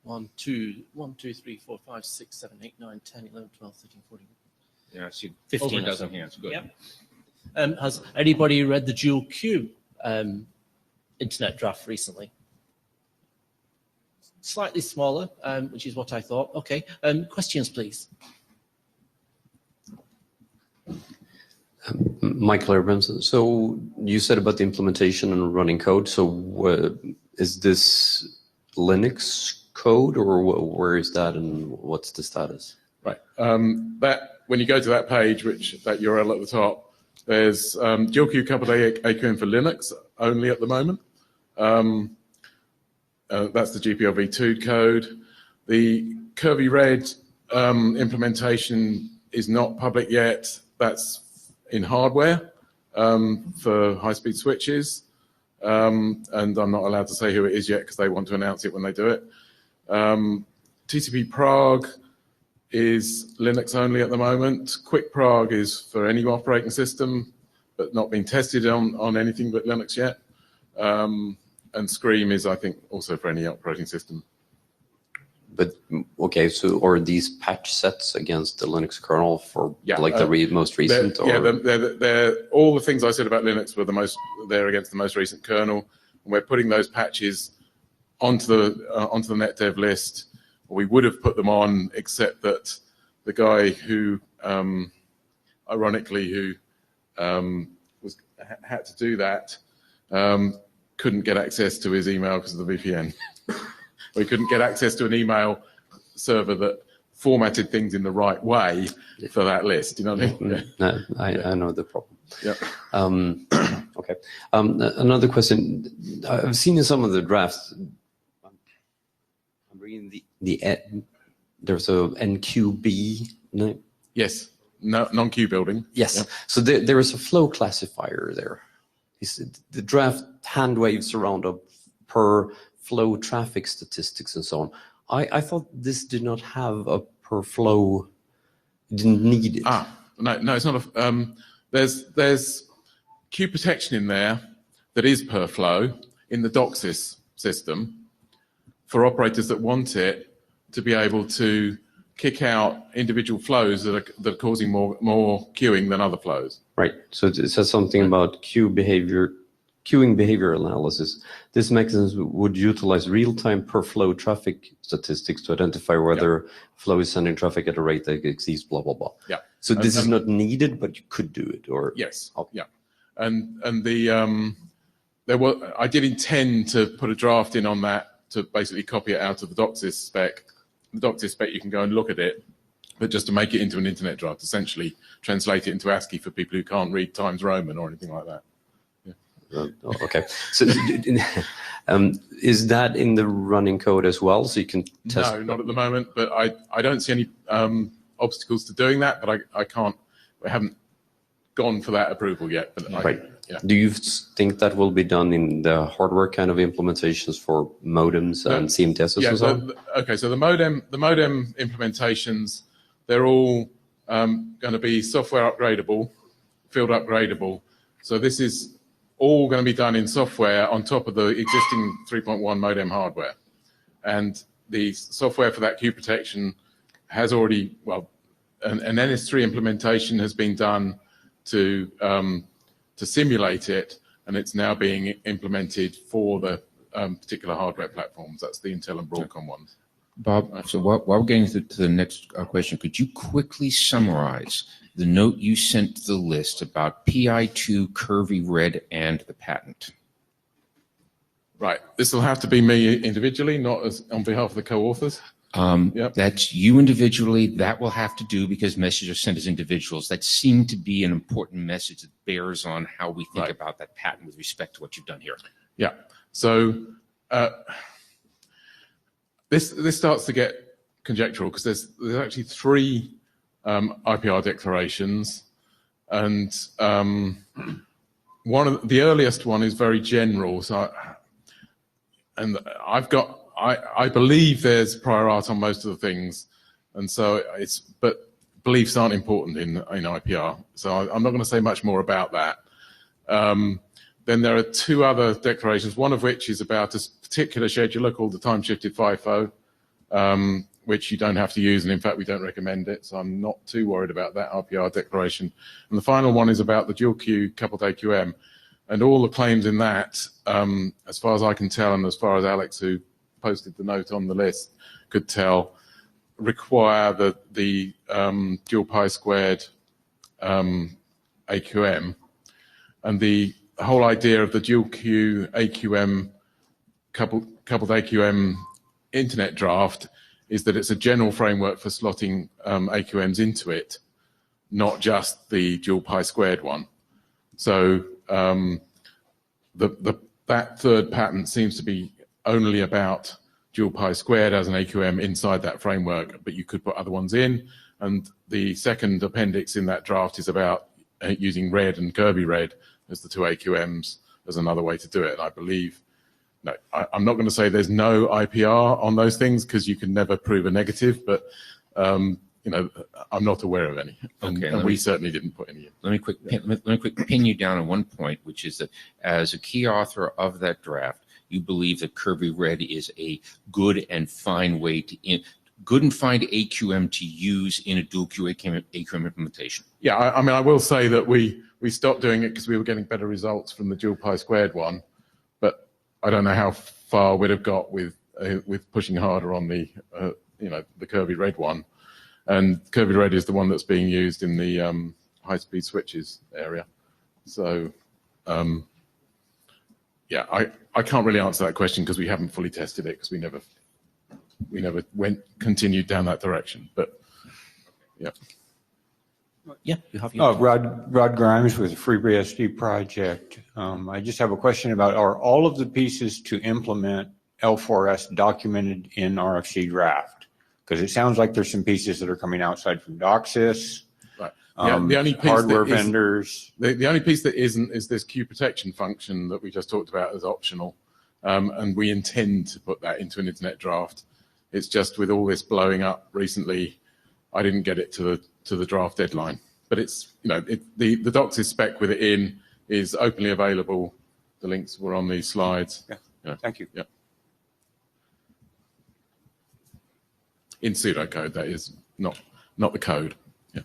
1, 2, 3, 4, 5, 6, 7, 8, 9, 10, 11, 12, 13, 14. Yeah, I see 15 dozen hands. Good. Yep. Has anybody read the dual queue internet draft recently? Slightly smaller, which is what I thought. Okay. Questions, please. Michael Urban. So you said about the implementation and running code. So is this Linux code or where is that and what's the status? Right. When you go to that page, that URL at the top, there's dual queue coupled AQM for Linux only at the moment. That's the GPLv2 code. The Curvy Red implementation is not public yet. That's in hardware for high-speed switches. and I'm not allowed to say who it is yet because they want to announce it when they do it. TCP Prague is Linux only at the moment. Quick Prague is for any operating system, but not being tested on anything but Linux yet. And Scream is, I think, also for any operating system. But okay, so are these patch sets against the Linux kernel for like the most recent? They're all the things I said about Linux were they're against the most recent kernel, and we're putting those patches onto the NetDev list. We would have put them on, except that the guy who, ironically, who had to do that, couldn't get access to his email because of the VPN. We couldn't get access to an email server that formatted things in the right way for that list. You know what I mean? No, I know the problem. Yeah. Okay. Another question. I've seen in some of the drafts, I'm reading there's a NQB. No? Yes. No, non-queue building. Yes. Yeah. So there is a flow classifier there. The draft hand waves around per flow traffic statistics and so on. I thought this did not have a per flow, didn't need it. No, it's not. There's queue protection in there that is per flow in the DOCSIS system for operators that want it to be able to kick out individual flows that are causing more queuing than other flows. Right. So it says something about queuing behavior analysis. This mechanism would utilize real-time per flow traffic statistics to identify whether flow is sending traffic at a rate that exceeds blah blah blah. Yeah. So this is not needed, but you could do it, or yes. Yeah. And I did intend to put a draft in on that to basically copy it out of the DOCSIS spec. The DOCSIS spec, you can go and look at it, but just to make it into an internet draft, essentially translate it into ASCII for people who can't read Times Roman or anything like that. Okay. So is that in the running code as well? So you can test? No, not at the moment, but I don't see any obstacles to doing that, but I haven't gone for that approval yet. But right. Do you think that will be done in the hardware kind of implementations for modems and CMTSs and so on? Okay, so the modem implementations, they're all going to be software upgradable, field upgradable. So this is all going to be done in software on top of the existing 3.1 modem hardware. And the software for that queue protection has already, an NS3 implementation has been done to simulate it, and it's now being implemented for the particular hardware platforms. That's the Intel and Broadcom ones. Bob, so while we're getting to the next question, could you quickly summarize the note you sent to the list about PI2, Curvy Red, and the patent? Right. This will have to be me individually, not on behalf of the co-authors. That's you individually. That will have to do because messages are sent as individuals. That seemed to be an important message that bears on how we think about that patent with respect to what you've done here. Yeah. So this starts to get conjectural because there's actually 3 IPR declarations, and one of the earliest one is very general. So, I believe there's prior art on most of the things, and so but beliefs aren't important in IPR. So I'm not going to say much more about that. Then there are 2 other declarations, one of which is about a particular scheduler called the time-shifted FIFO, which you don't have to use, and in fact we don't recommend it, so I'm not too worried about that IPR declaration. And the final one is about the dual queue coupled AQM, and all the claims in that, as far as I can tell, and as far as Alex, who posted the note on the list, could tell, require the dual pi squared AQM, and the whole idea of the dual queue AQM coupled AQM internet draft is that it's a general framework for slotting AQMs into it, not just the dual pi squared one. So that third patent seems to be only about dual pi squared as an AQM inside that framework, but you could put other ones in. And the second appendix in that draft is about using red and Kirby red as the 2 AQMs as another way to do it. And I believe, no, I'm not going to say there's no IPR on those things because you can never prove a negative, but you know, I'm not aware of any, and we certainly didn't put any in. Let me quick pin you down on one point, which is that as a key author of that draft, you believe that Kirby Red is a good and fine way to good and fine AQM to use in a dual QA AQM implementation. Yeah, I mean, I will say that we stopped doing it because we were getting better results from the dual pi squared one, but I don't know how far we'd have got with pushing harder on the you know, the Kirby Red one. And Kirby Red is the one that's being used in the high-speed switches area. So, yeah, I can't really answer that question because we haven't fully tested it because we never continued down that direction. But yeah. Yeah, you have your Rod Grimes with the FreeBSD project. I just have a question about, are all of the pieces to implement L4S documented in RFC draft? Because it sounds like there's some pieces that are coming outside from DOCSIS. Right. Yeah, the only piece hardware that vendors. The only piece that isn't is this queue protection function that we just talked about as optional. And we intend to put that into an internet draft. It's just with all this blowing up recently, I didn't get it to the draft deadline. But it's, you know, the DOCSIS spec with it in is openly available. The links were on these slides. Yeah. Thank you. Yeah. In pseudocode, that is, not the code. Yeah.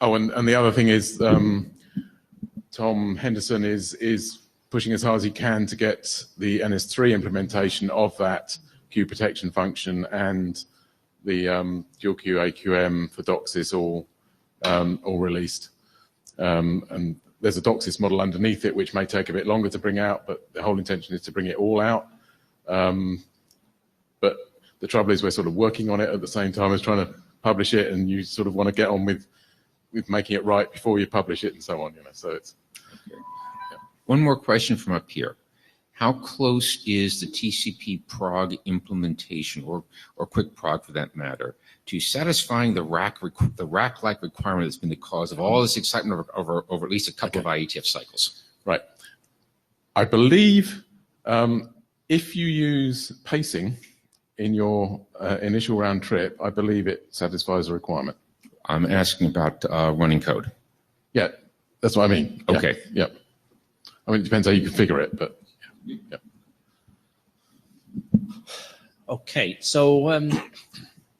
Oh, and the other thing is, Tom Henderson is pushing as hard as he can to get the NS3 implementation of that queue protection function and the dual queue AQM for DOCSIS all released. And there's a DOCSIS model underneath it, which may take a bit longer to bring out, but the whole intention is to bring it all out. But the trouble is we're sort of working on it at the same time as trying to publish it, and you sort of want to get on with making it right before you publish it and so on, you know, so it's. Okay. Yeah. One more question from up here. How close is the TCP prog implementation, or quick prog for that matter, to satisfying the rack-like requirement that's been the cause of all this excitement over at least a couple of IETF cycles? Right. I believe if you use pacing in your initial round trip, I believe it satisfies the requirement. I'm asking about running code. Yeah, that's what I mean. Yeah. Okay. Yeah. I mean, it depends how you configure it, but yeah. Okay, so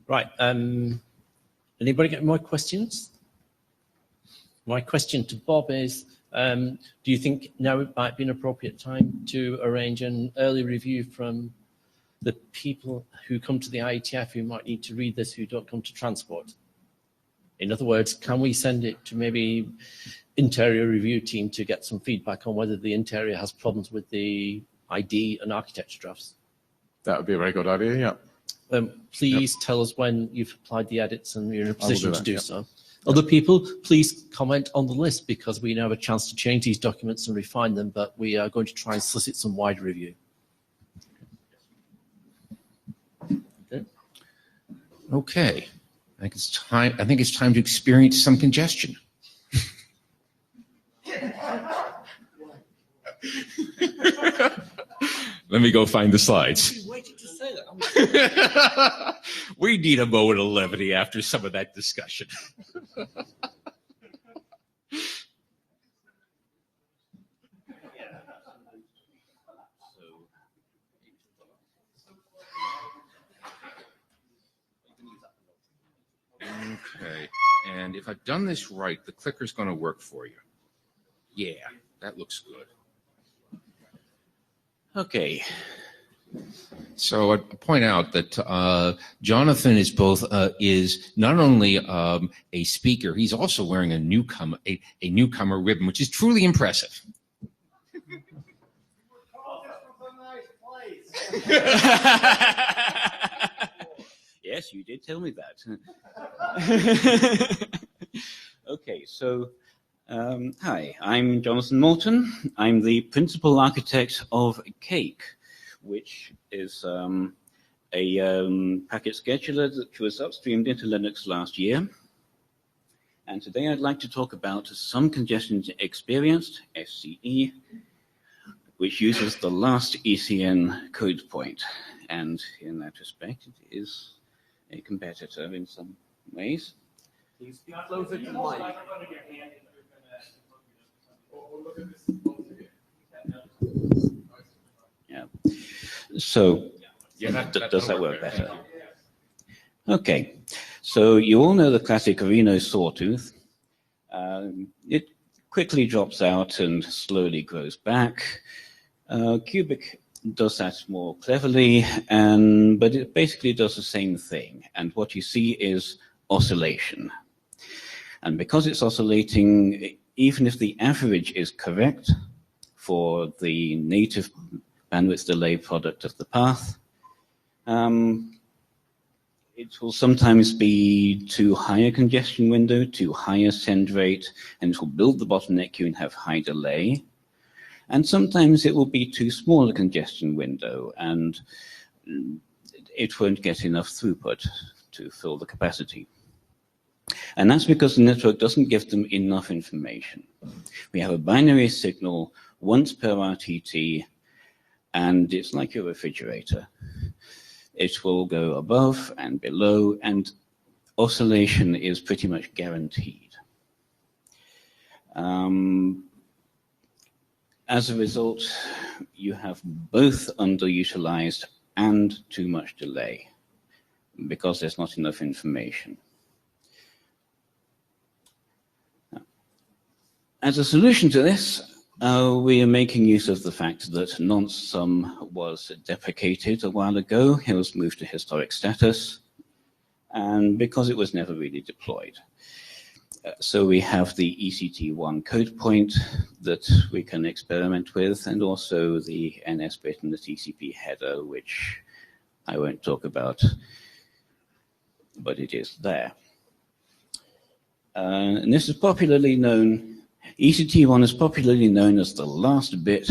right. Anybody got more questions? My question to Bob is, do you think now it might be an appropriate time to arrange an early review from the people who come to the IETF who might need to read this who don't come to transport? In other words, can we send it to maybe interior review team to get some feedback on whether the interior has problems with the ID and architecture drafts? That would be a very good idea, yeah. Please tell us when you've applied the edits and you're in a position to do yeah. so. Other people, please comment on the list because we now have a chance to change these documents and refine them, but we are going to try and solicit some wider review. Okay. I think it's time to experience some congestion. Let me go find the slides. Waiting to say that. We need a moment of levity after some of that discussion. Okay, and if I've done this right, the clicker's going to work for you. Yeah, that looks good. Okay. So I'd point out that Jonathan is is not only a speaker, he's also wearing a newcomer ribbon, which is truly impressive. Yes, you did tell me that. Okay, so hi, I'm Jonathan Morton. I'm the principal architect of Cake, which is a packet scheduler that was upstreamed into Linux last year. And today I'd like to talk about some congestion experienced, SCE, which uses the last ECN code point. And in that respect, it is a competitor in some ways. Please speak closer to the mic. Yeah. So, does that work better? Okay. So you all know the classic Reno sawtooth. It quickly drops out and slowly grows back. Cubic does that more cleverly, but it basically does the same thing. And what you see is oscillation. And because it's oscillating, even if the average is correct for the native bandwidth delay product of the path, it will sometimes be too high a congestion window, too high a send rate, and it will build the bottleneck queue and have high delay. And sometimes it will be too small a congestion window, and it won't get enough throughput to fill the capacity. And that's because the network doesn't give them enough information. We have a binary signal once per RTT, and it's like your refrigerator. It will go above and below, and oscillation is pretty much guaranteed. As a result, you have both underutilized and too much delay because there's not enough information. As a solution to this, we are making use of the fact that nonce sum was deprecated a while ago. It was moved to historic status, and because it was never really deployed. So we have the ECT1 code point that we can experiment with, and also the NS bit and the TCP header, which I won't talk about, but it is there. And this is popularly known, ECT1 is popularly known as the last bit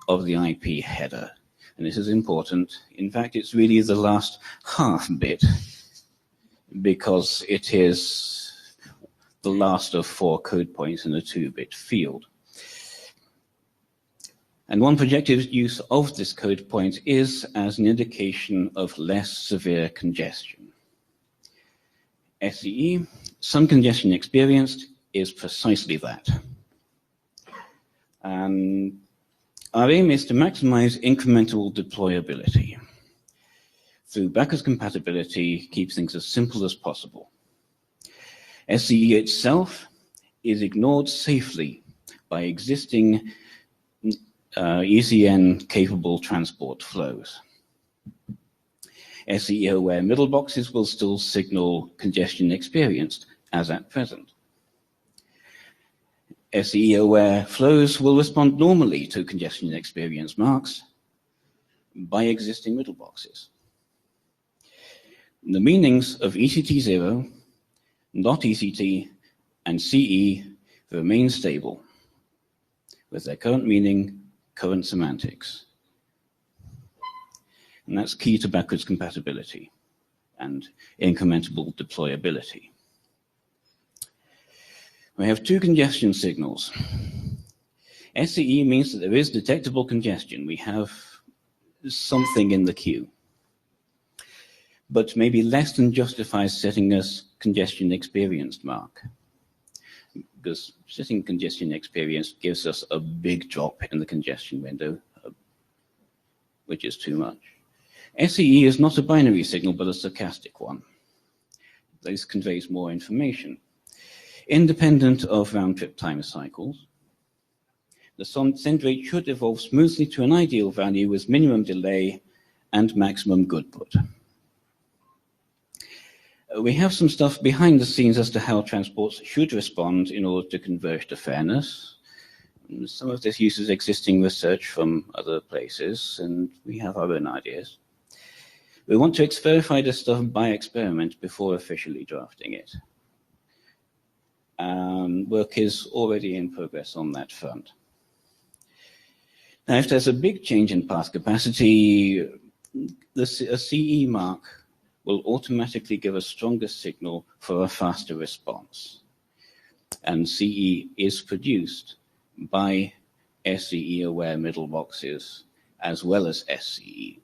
of the IP header. And this is important. In fact, it's really the last half bit because it is the last of 4 code points in a 2-bit field. And one projected use of this code point is as an indication of less severe congestion. SCE, some congestion experienced, is precisely that. And our aim is to maximize incremental deployability. Through backwards compatibility, keep things as simple as possible. SCE itself is ignored safely by existing ECN-capable transport flows. SCE-aware middle boxes will still signal congestion experienced, as at present. SCE-aware flows will respond normally to congestion experience marks by existing middle boxes. The meanings of ECT0, not ECT, and CE remain stable with their current meaning, current semantics. And that's key to backwards compatibility and incrementable deployability. We have 2 congestion signals. SCE means that there is detectable congestion. We have something in the queue, but maybe less than justifies setting us congestion experienced mark, because setting congestion experienced gives us a big drop in the congestion window, which is too much. SCE is not a binary signal, but a stochastic one. This conveys more information. Independent of round-trip time cycles, the send rate should evolve smoothly to an ideal value with minimum delay and maximum goodput. We have some stuff behind the scenes as to how transports should respond in order to converge to fairness. Some of this uses existing research from other places, and we have our own ideas. We want to verify this stuff by experiment before officially drafting it. Work is already in progress on that front. Now, if there's a big change in path capacity, a CE mark will automatically give a stronger signal for a faster response. and CE is produced by SCE-aware middle boxes as well as SCE.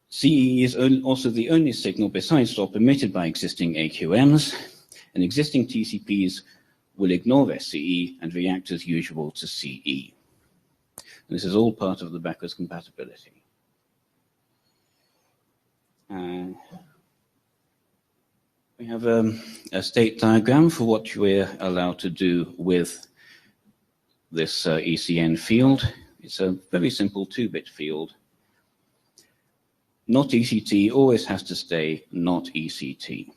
CE is also the only signal besides stop emitted by existing AQMs, and existing TCPs will ignore SCE and react as usual to CE. And this is all part of the backwards compatibility. We have a state diagram for what we're allowed to do with this ECN field. It's a very simple 2-bit field. Not ECT always has to stay not ECT.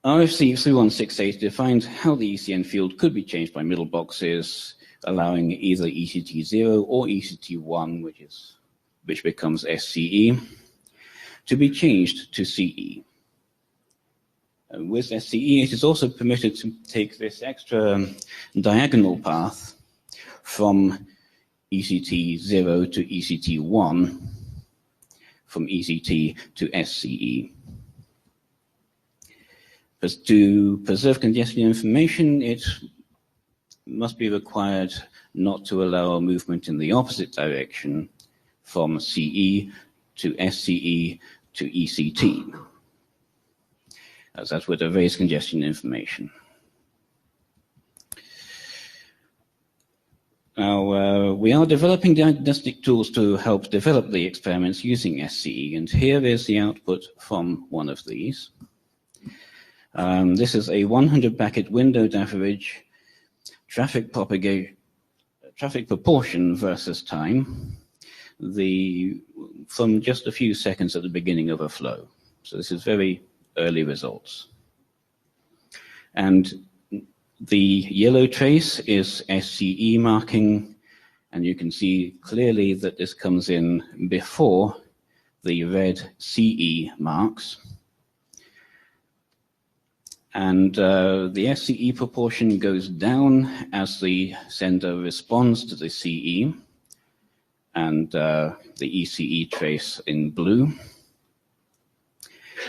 RFC 3168 defines how the ECN field could be changed by middle boxes, allowing either ECT0 or ECT1, which becomes SCE, to be changed to CE. With SCE, it is also permitted to take this extra diagonal path from ECT0 to ECT1, from ECT to SCE. But to preserve congestion information, it must be required not to allow movement in the opposite direction from CE to SCE to ECT, as that would erase congestion information. Now, we are developing diagnostic tools to help develop the experiments using SCE, and here is the output from one of these. This is a 100-packet windowed average traffic proportion versus time, from just a few seconds at the beginning of a flow. So this is very early results. And the yellow trace is SCE marking, and you can see clearly that this comes in before the red CE marks. And the SCE proportion goes down as the sender responds to the CE, and the ECE trace in blue.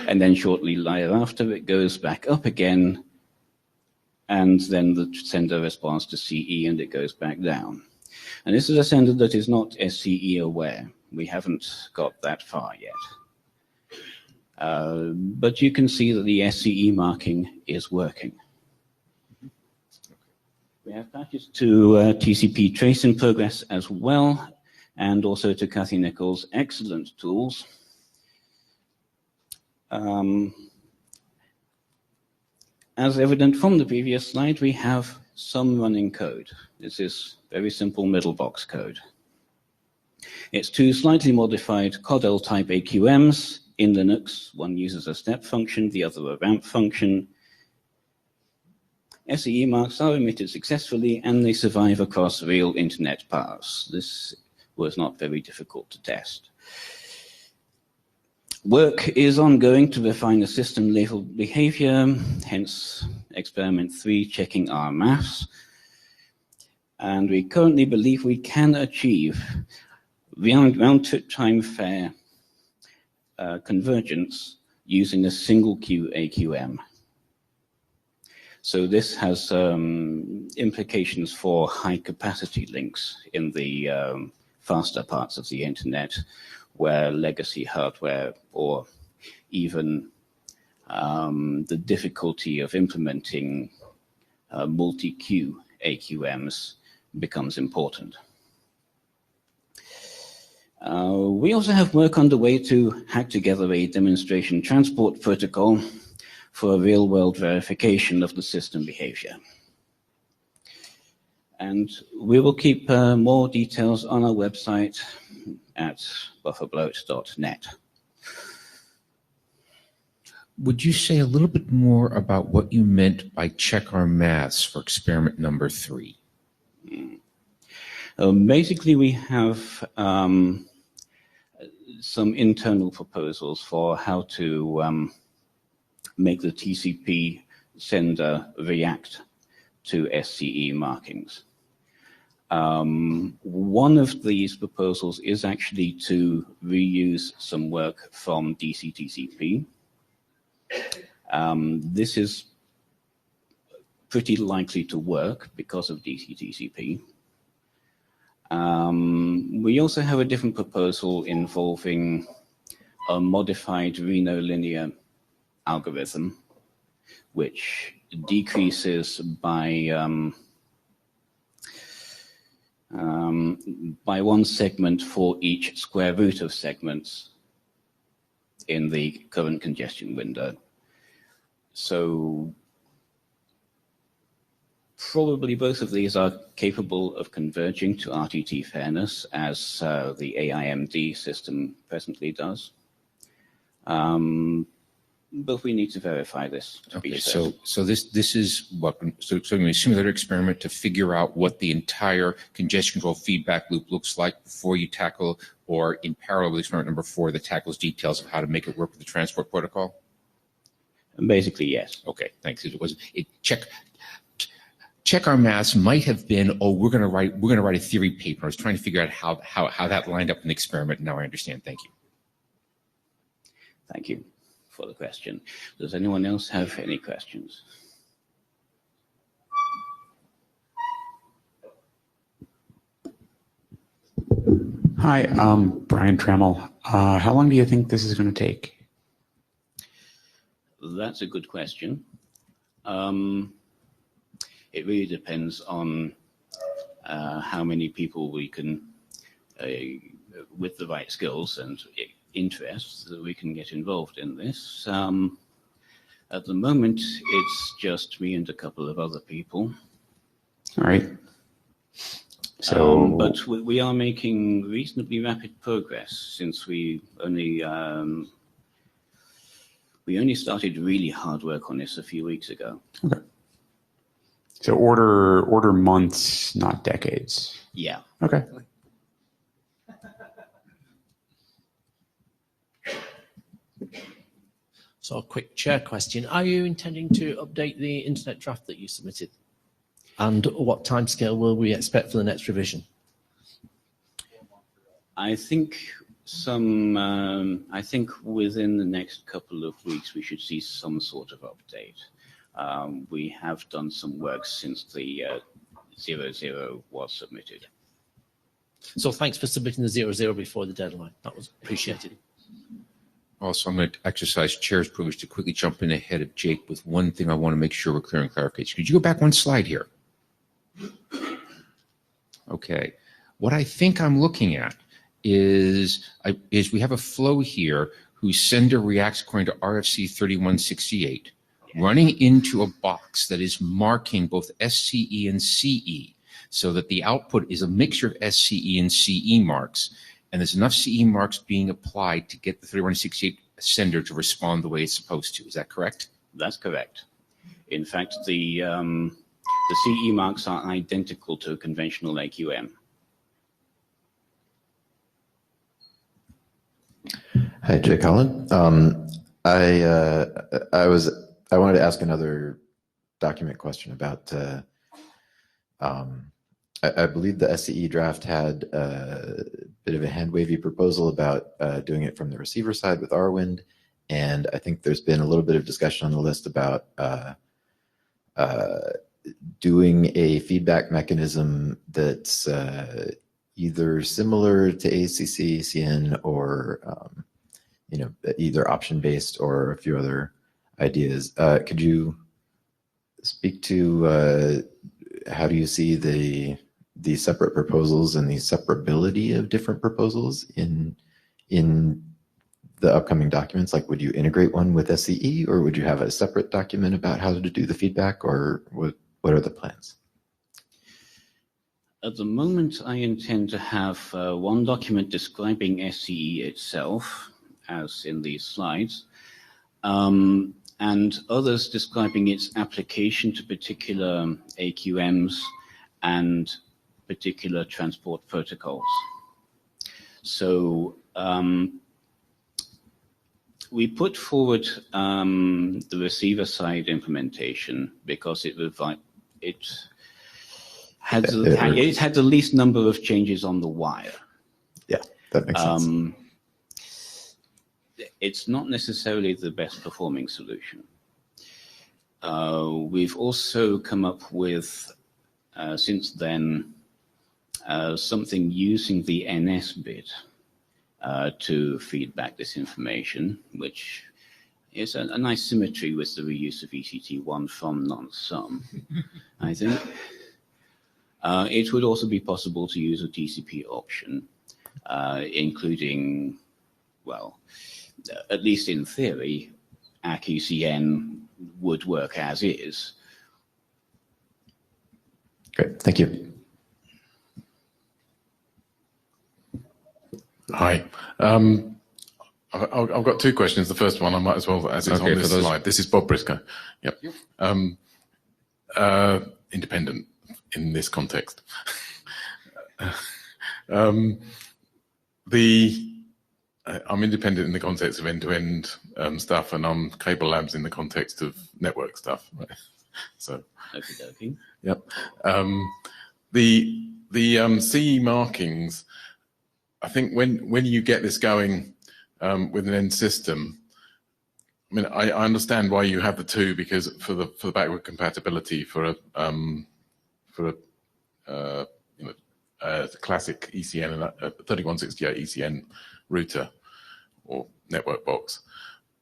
And then shortly thereafter, it goes back up again, and then the sender responds to CE and it goes back down. And this is a sender that is not SCE aware. We haven't got that far yet. But you can see that the SCE marking is working. We have patches to TCP trace in progress as well, and also to Kathy Nichols' excellent tools. As evident from the previous slide, we have some running code. This is very simple middle box code. It's two slightly modified CODEL type AQMs in Linux. One uses a step function, the other a ramp function. SCE marks are emitted successfully, and they survive across real internet paths. This was not very difficult to test. Work is ongoing to refine the system level behavior, hence experiment 3, checking our maths. And we currently believe we can achieve round-trip time fair convergence using a single queue AQM. So this has implications for high capacity links in the faster parts of the internet, where legacy hardware or even the difficulty of implementing multi-queue AQMs becomes important. We also have work underway to hack together a demonstration transport protocol for real-world verification of the system behavior. And we will keep more details on our website at bufferbloat.net. Would you say a little bit more about what you meant by check our maths for experiment number 3? Basically, we have some internal proposals for how to make the TCP sender react to SCE markings. One of these proposals is actually to reuse some work from DCTCP. This is pretty likely to work because of DC-TCP. We also have a different proposal involving a modified Reno linear algorithm, which decreases by 1 segment for each square root of segments in the current congestion window. So probably both of these are capable of converging to RTT fairness, as the AIMD system presently does. But we need to verify this to be certain. So this is what, so a simulator experiment to figure out what the entire congestion control feedback loop looks like before you tackle, or in parallel with experiment number 4 that tackles details of how to make it work with the transport protocol? Basically, yes. Okay, thanks. Check our maths might have been, oh, we're going to write a theory paper. I was trying to figure out how that lined up in the experiment. Now I understand. Thank you. Thank you for the question. Does anyone else have any questions? Hi, Brian Trammell. How long do you think this is going to take? That's a good question. It really depends on how many people we can, with the right skills and interests, that we can get involved in this. At the moment, it's just me and a couple of other people. All right. So, but we are making reasonably rapid progress since we only started really hard work on this a few weeks ago. Okay. So order months, not decades. Yeah. Okay. So a quick chair question. Are you intending to update the internet draft that you submitted? And what timescale will we expect for the next revision? I think within the next couple of weeks we should see some sort of update. We have done some work since the 00 was submitted. So thanks for submitting the 00 before the deadline. That was appreciated. Also, I'm going to exercise chair's privilege to quickly jump in ahead of Jake with one thing I want to make sure we're clear and clarification. Could you go back one slide here? Okay. What I think I'm looking at is we have a flow here whose sender reacts according to RFC 3168, running into a box that is marking both SCE and CE, so that the output is a mixture of SCE and CE marks, and there's enough CE marks being applied to get the 3168 sender to respond the way it's supposed to. Is that correct? That's correct. In fact, the CE marks are identical to a conventional AQM. Hi, Jake Holland. I wanted to ask another document question about. I believe the SCE draft had a bit of a hand-wavy proposal about doing it from the receiver side with RWind, and I think there's been a little bit of discussion on the list about doing a feedback mechanism that's either similar to ACC, CN, or either option-based or a few other ideas. Could you speak to how do you see the separate proposals and the separability of different proposals in the upcoming documents? Like, would you integrate one with SCE, or would you have a separate document about how to do the feedback, or what are the plans? At the moment, I intend to have one document describing SCE itself, as in these slides, and others describing its application to particular AQMs and particular transport protocols. So we put forward the receiver side implementation because it had the least number of changes on the wire. Yeah, that makes sense. It's not necessarily the best performing solution. We've also come up with, since then, something using the NS bit to feed back this information, which is a nice symmetry with the reuse of ECT1 from non-sum, I think. It would also be possible to use a TCP option, including, well, at least in theory, ACK-ECN would work as is. Great, thank you. Hi. I've got two questions. The first one I might as well, as it's on this slide. This is Bob Briscoe. Yep. Independent in this context. I'm independent in the context of end-to-end stuff, and I'm Cable Labs in the context of network stuff. Right? So. Okay. Yep. The CE markings. I think when you get this going with an end system, I mean, I understand why you have the two, because for the backward compatibility for a classic ECN and a 3168 ECN router or network box.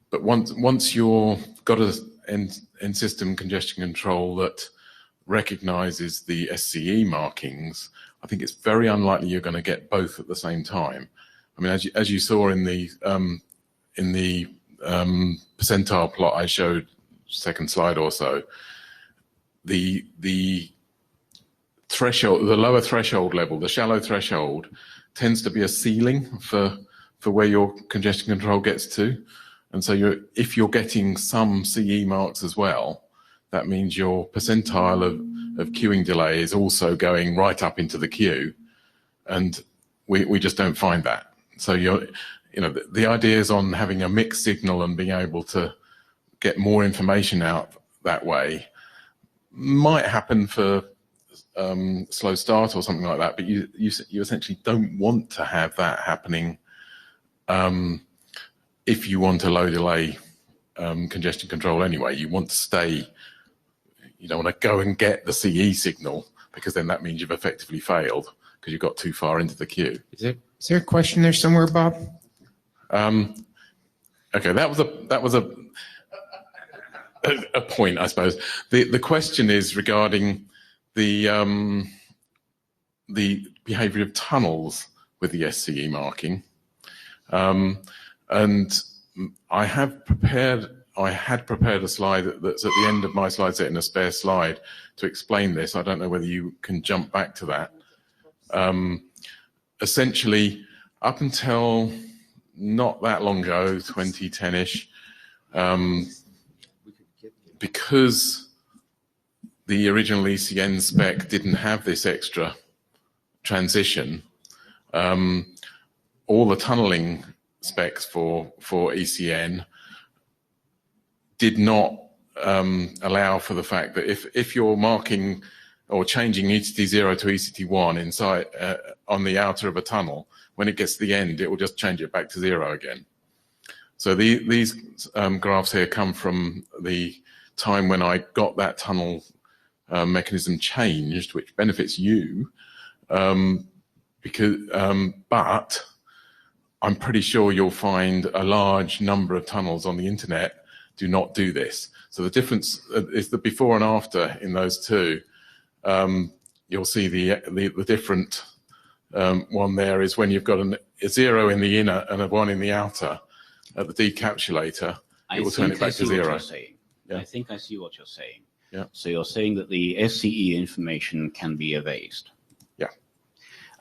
But once you've got an end system congestion control that recognizes the SCE markings, I think it's very unlikely you're going to get both at the same time. I mean, as you saw in the percentile plot I showed, second slide or so, the threshold, the lower threshold level, the shallow threshold, tends to be a ceiling for where your congestion control gets to. And so if you're getting some CE marks as well, that means your percentile of queuing delay is also going right up into the queue, and we just don't find that. So the idea is on having a mixed signal and being able to get more information out that way. Might happen for slow start or something like that, but you essentially don't want to have that happening if you want a low delay congestion control anyway. You want to stay. You don't want to go and get the CE signal, because then that means you've effectively failed because you got too far into the queue. Is there a question there somewhere, Bob? Okay, that was a point, I suppose. The question is regarding the behaviour of tunnels with the SCE marking, and I had prepared a slide that's at the end of my slide set in a spare slide to explain this. I don't know whether you can jump back to that. Essentially, up until not that long ago, 2010-ish, because the original ECN spec didn't have this extra transition, all the tunneling specs for ECN did not allow for the fact that if you're marking or changing ECT0 to ECT1 inside on the outer of a tunnel, when it gets to the end, it will just change it back to 0 again. So these graphs here come from the time when I got that tunnel mechanism changed, which benefits you, but I'm pretty sure you'll find a large number of tunnels on the internet do not do this. So the difference is the before and after in those two. You'll see the different one there is when you've got a 0 in the inner and a 1 in the outer at the decapsulator, it will turn it back to 0. Yeah. I think I see what you're saying. Yeah. So you're saying that the SCE information can be erased. Yeah.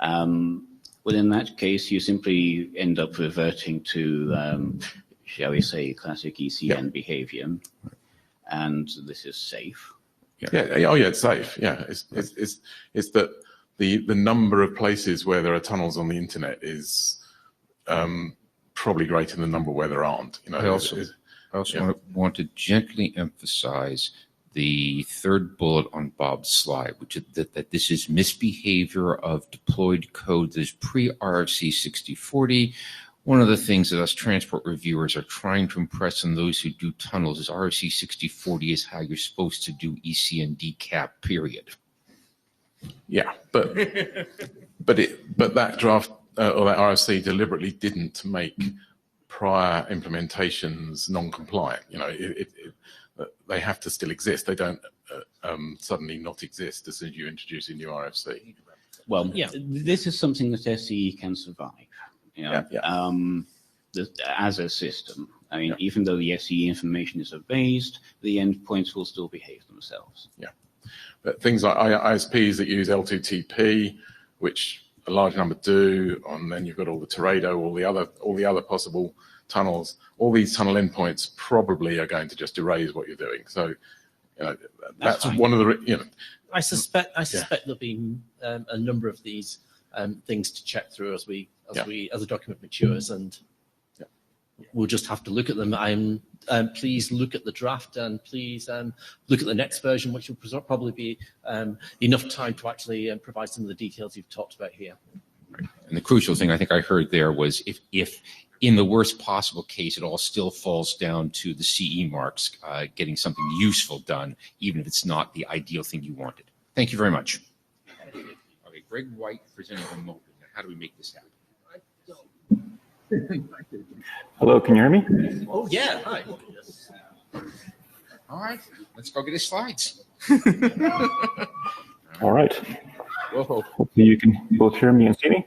Well, in that case, you simply end up reverting to, shall we say, classic ECN behavior, and this is safe. Yeah. Oh, yeah. It's safe. Yeah. It's that the number of places where there are tunnels on the internet is probably greater than the number where there aren't. I also want to gently emphasize the third bullet on Bob's slide, which is that this is misbehavior of deployed code that is pre-RFC 6040, One of the things that us transport reviewers are trying to impress on those who do tunnels is RFC 6040 is how you're supposed to do EC and decap, period. Yeah, but that draft or that RFC deliberately didn't make prior implementations non-compliant. You know, they have to still exist. They don't suddenly not exist as soon as you introduce a new RFC. Well, yeah, this is something that SCE can survive. You know, as a system. I mean, even though the SCE information is abased, the endpoints will still behave themselves. Yeah, but things like ISPs that use L2TP, which a large number do, and then you've got all the Teredo, all the other possible tunnels. All these tunnel endpoints probably are going to just erase what you're doing. So, you know, that's one of the, you know. I suspect there'll be a number of these things to check through as the document matures, and we'll just have to look at them. Please look at the draft, and please look at the next version, which will probably be enough time to actually provide some of the details you've talked about here. Right. And the crucial thing I think I heard there was if in the worst possible case, it all still falls down to the CE marks, getting something useful done, even if it's not the ideal thing you wanted. Thank you very much. Okay, Greg White presenting remotely. How do we make this happen? Hello, can you hear me? Oh, yeah. Hi. All right, let's go get his slides. All right. Whoa. Hopefully you can both hear me and see me.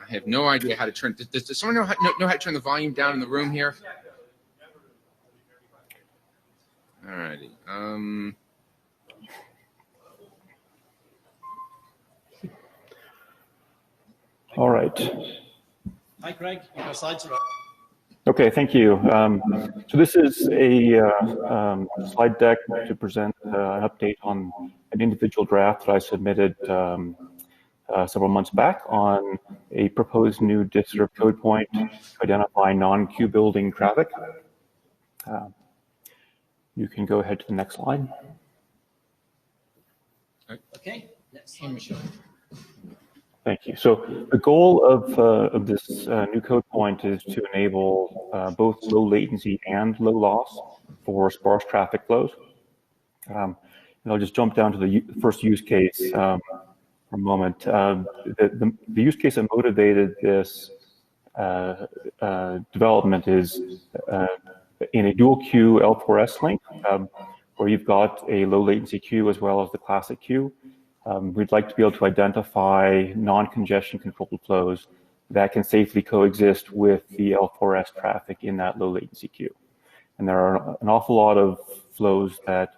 I have no idea how to turn. Does someone know how to turn the volume down in the room here? All righty. All right. Hi, Greg. Your slides are up. Okay, thank you. So this is a slide deck to present an update on an individual draft that I submitted several months back on a proposed new district code point to identify non-queue building traffic. You can go ahead to the next slide. Okay, next slide, Michelle. Thank you. So the goal of this new code point is to enable both low latency and low loss for sparse traffic flows. And I'll just jump down to the first use case for a moment. The use case that motivated this development is in a dual queue L4S link, where you've got a low latency queue as well as the classic queue. We'd like to be able to identify non-congestion controlled flows that can safely coexist with the L4S traffic in that low latency queue. And there are an awful lot of flows that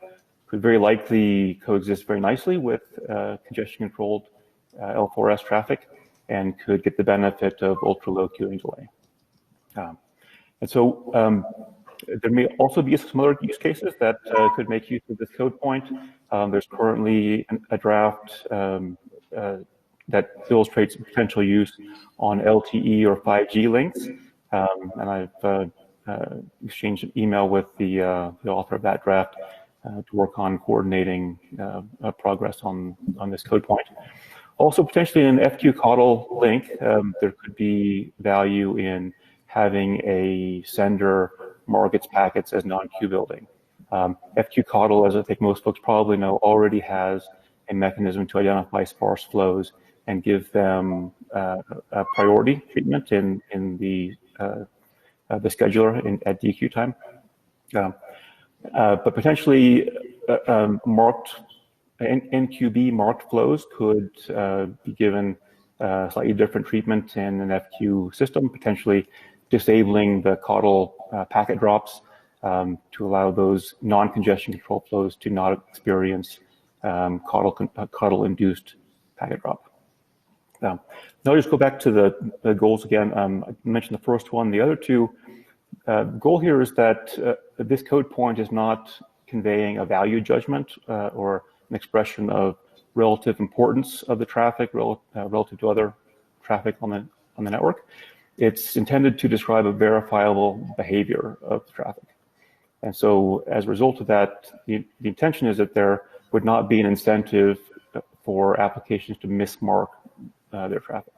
could very likely coexist very nicely with congestion controlled L4S traffic and could get the benefit of ultra low queuing delay. And so there may also be some other use cases that could make use of this code point. There's currently a draft that illustrates potential use on LTE or 5G links. And I've exchanged an email with the author of that draft to work on coordinating progress on this code point. Also, potentially in an FQ-CODL link, there could be value in having a sender mark its packets as non-queue building. FQ-CODL, as I think most folks probably know, already has a mechanism to identify sparse flows and give them a priority treatment in the scheduler at DQ time. But potentially marked NQB marked flows could be given slightly different treatment in an FQ system, potentially disabling the CODL packet drops to allow those non-congestion control flows to not experience CODL-induced packet drop. Now I'll just go back to the goals again. I mentioned the first one. The other two, the goal here is that this code point is not conveying a value judgment or an expression of relative importance of the traffic relative to other traffic on the network. It's intended to describe a verifiable behavior of the traffic. And so as a result of that, the intention is that there would not be an incentive for applications to mismark their traffic.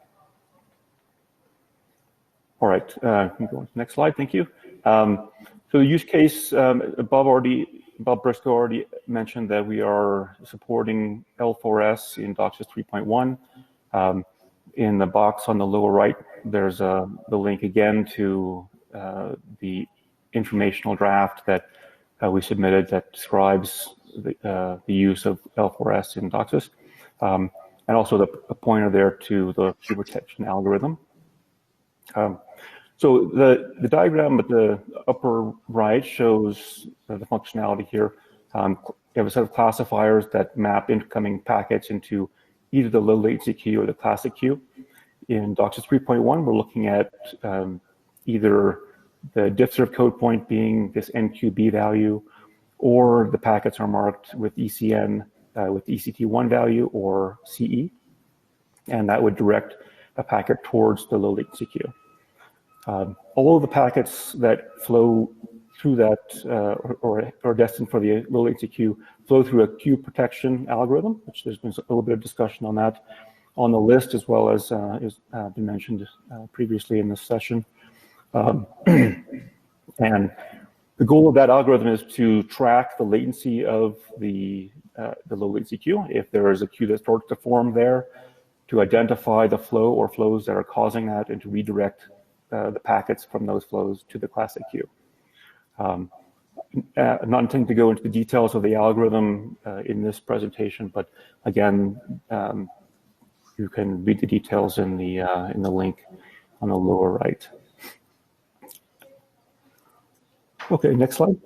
All right, can go on to the next slide, thank you. So the use case, Bob Briscoe already mentioned that we are supporting L4S in DOCSIS 3.1. In the box on the lower right, there's the link again to the informational draft that we submitted that describes the use of L4S in DOCSIS, and also a pointer there to the queue protection algorithm. So the diagram at the upper right shows the functionality here. You have a set of classifiers that map incoming packets into either the low latency queue or the classic queue. In DOCSIS 3.1, we're looking at either the diffserv code point being this NQB value, or the packets are marked with ECN with ECT1 value or CE, and that would direct a packet towards the low latency queue. All of the packets that flow through that or are destined for the low latency queue flow through a queue protection algorithm, which there's been a little bit of discussion on that on the list, as well as has been mentioned previously in this session. And the goal of that algorithm is to track the latency of the low latency queue. If there is a queue that starts to form there, to identify the flow or flows that are causing that, and to redirect the packets from those flows to the classic queue. I'm not intending to go into the details of the algorithm in this presentation, but again, you can read the details in the link on the lower right. Okay, next slide.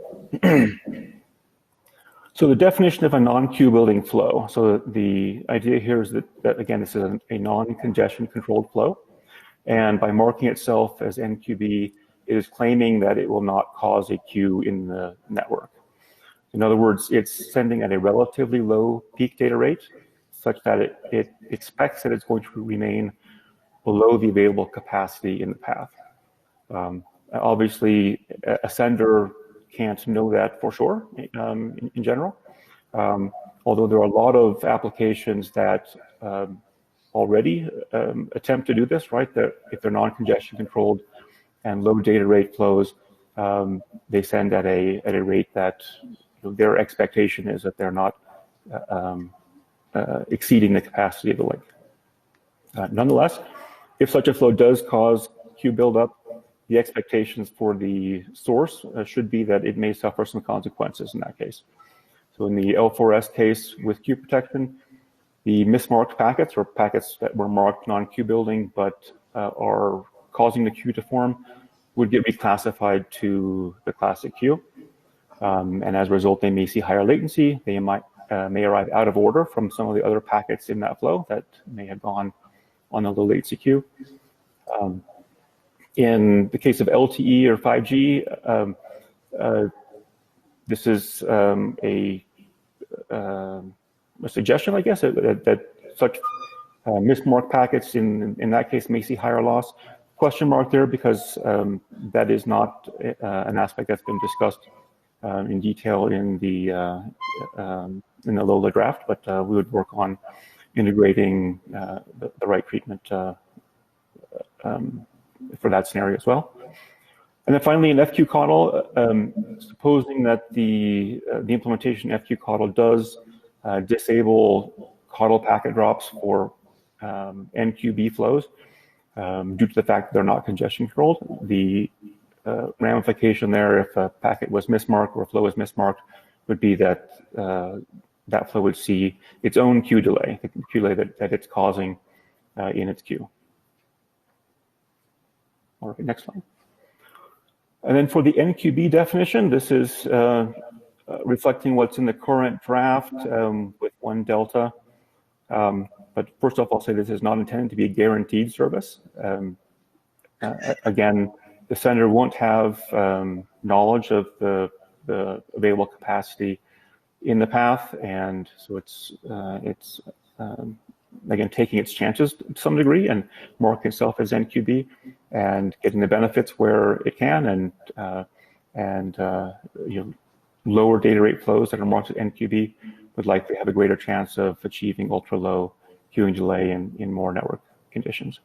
So the definition of a non-queue building flow. So the idea here is that again, this is a non-congestion controlled flow. And by marking itself as NQB, it is claiming that it will not cause a queue in the network. In other words, it's sending at a relatively low peak data rate, such that it expects that it's going to remain below the available capacity in the path. Obviously, a sender can't know that for sure in general, although there are a lot of applications that already attempt to do this, right? If they're non-congestion controlled and low data rate flows, they send at a rate that their expectation is that they're not exceeding the capacity of the link. Nonetheless, if such a flow does cause queue buildup, the expectations for the source should be that it may suffer some consequences in that case. So in the L4S case with queue protection, the mismarked packets, or packets that were marked non-queue building but are causing the queue to form, would get reclassified to the classic queue. And as a result, they may see higher latency. They may arrive out of order from some of the other packets in that flow that may have gone on the low latency queue. In the case of LTE or 5G, this is a suggestion, I guess, that such mismarked packets in that case may see higher loss. Question mark there, because that is not an aspect that's been discussed in detail in the LOLA draft, but we would work on integrating the right treatment for that scenario as well. And then finally, in FQCODL, supposing that the implementation FQCODL does disable CODL packet drops for NQB flows due to the fact that they're not congestion controlled, the ramification there, if a packet was mismarked or a flow was mismarked, would be that that flow would see its own queue delay, the queue delay that it's causing in its queue. All right, next slide. And then for the NQB definition, this is reflecting what's in the current draft with one delta. But first off, I'll say this is not intended to be a guaranteed service. Again, the sender won't have knowledge of the available capacity in the path, and so it's again taking its chances to some degree and marking itself as NQB and getting the benefits where it can, and lower data rate flows that are marked as NQB would likely have a greater chance of achieving ultra low queuing delay in more network conditions.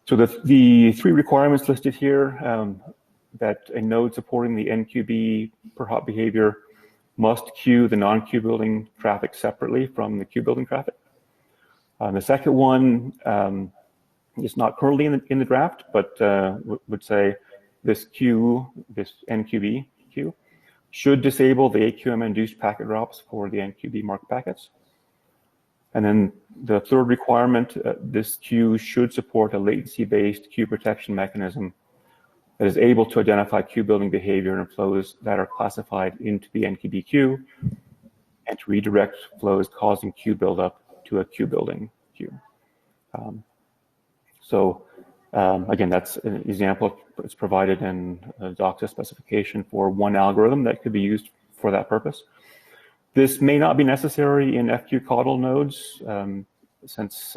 So the three requirements listed here, that a node supporting the NQB per hop behavior must queue the non-queue building traffic separately from the queue building traffic. The second one is not currently in the draft, but would say this queue, this NQB queue, should disable the AQM-induced packet drops for the NQB marked packets. And then the third requirement, this queue should support a latency-based queue protection mechanism that is able to identify queue building behavior in flows that are classified into the NQB queue and to redirect flows causing queue buildup to a queue building queue. Again, that's an example. It's provided in a Doxa specification for one algorithm that could be used for that purpose. This may not be necessary in FQ-CODL nodes, since